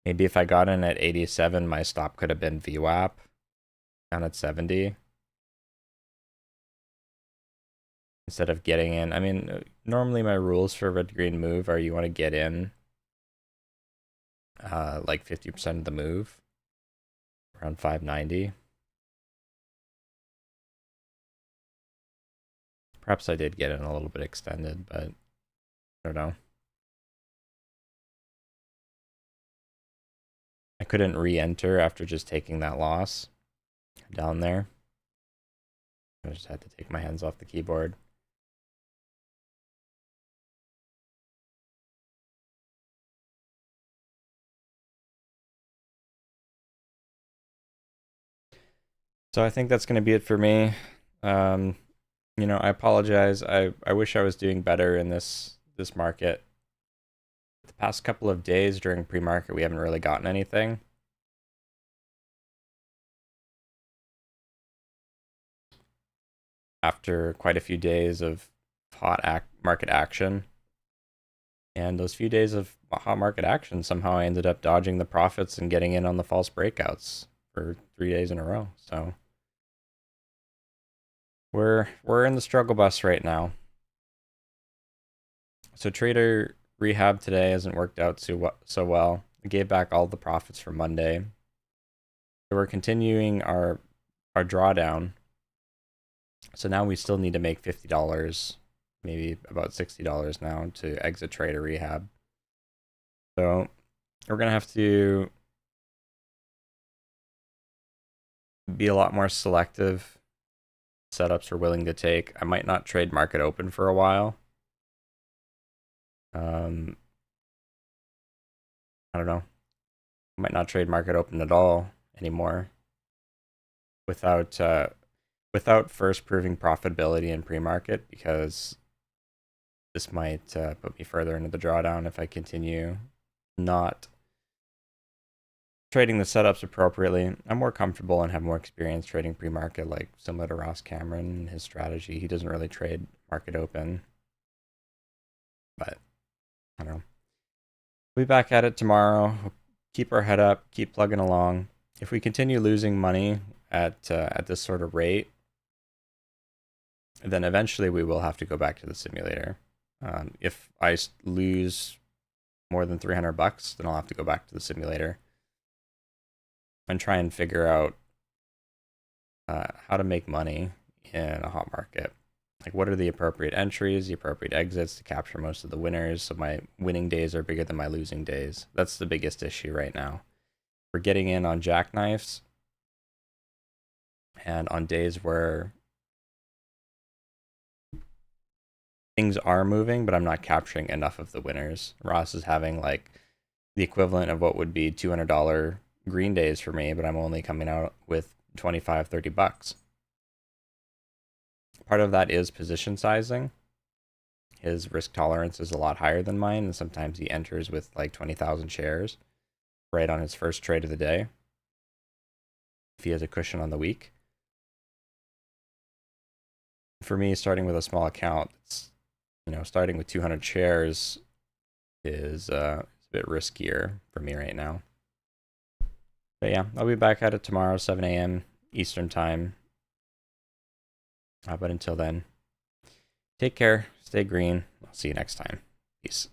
Speaker 1: Maybe if I got in at 87, my stop could have been VWAP down at 70. Instead of getting in. I mean, normally my rules for red-green move are you want to get in like 50% of the move, around 590. Perhaps I did get in a little bit extended, but I don't know. I couldn't re-enter after just taking that loss down there. I just had to take my hands off the keyboard. So I think that's going to be it for me. You know, I apologize. I wish I was doing better in this market. The past couple of days during pre-market, we haven't really gotten anything. After quite a few days of hot market action. And those few days of hot market action, somehow I ended up dodging the profits and getting in on the false breakouts for 3 days in a row. So we're in the struggle bus right now. So trader rehab today hasn't worked out so well. I gave back all the profits for Monday. So we're continuing our drawdown. So now we still need to make $50, maybe about $60 now to exit trader rehab. So we're gonna have to be a lot more selective setups we're willing to take. I might not trade market open for a while. I don't know. I might not trade market open at all anymore without first proving profitability in pre-market, because this might put me further into the drawdown if I continue not trading the setups appropriately. I'm more comfortable and have more experience trading pre-market, like similar to Ross Cameron and his strategy. He doesn't really trade market open, but I don't know. We'll be back at it tomorrow. We'll keep our head up, keep plugging along. If we continue losing money at this sort of rate, then eventually we will have to go back to the simulator. If I lose more than $300, then I'll have to go back to the simulator and try and figure out how to make money in a hot market. Like, what are the appropriate entries, the appropriate exits to capture most of the winners, so my winning days are bigger than my losing days. That's the biggest issue right now. We're getting in on jackknives and on days where things are moving, but I'm not capturing enough of the winners. Ross is having like the equivalent of what would be $200 green days for me, but I'm only coming out with 25, $30. Part of that is position sizing. His risk tolerance is a lot higher than mine, and sometimes he enters with like 20,000 shares right on his first trade of the day if he has a cushion on the week. For me, starting with a small account, it's, you know, starting with 200 shares is a bit riskier for me right now. But yeah, I'll be back at it tomorrow, 7 a.m. Eastern time. But until then, take care, stay green. I'll see you next time. Peace.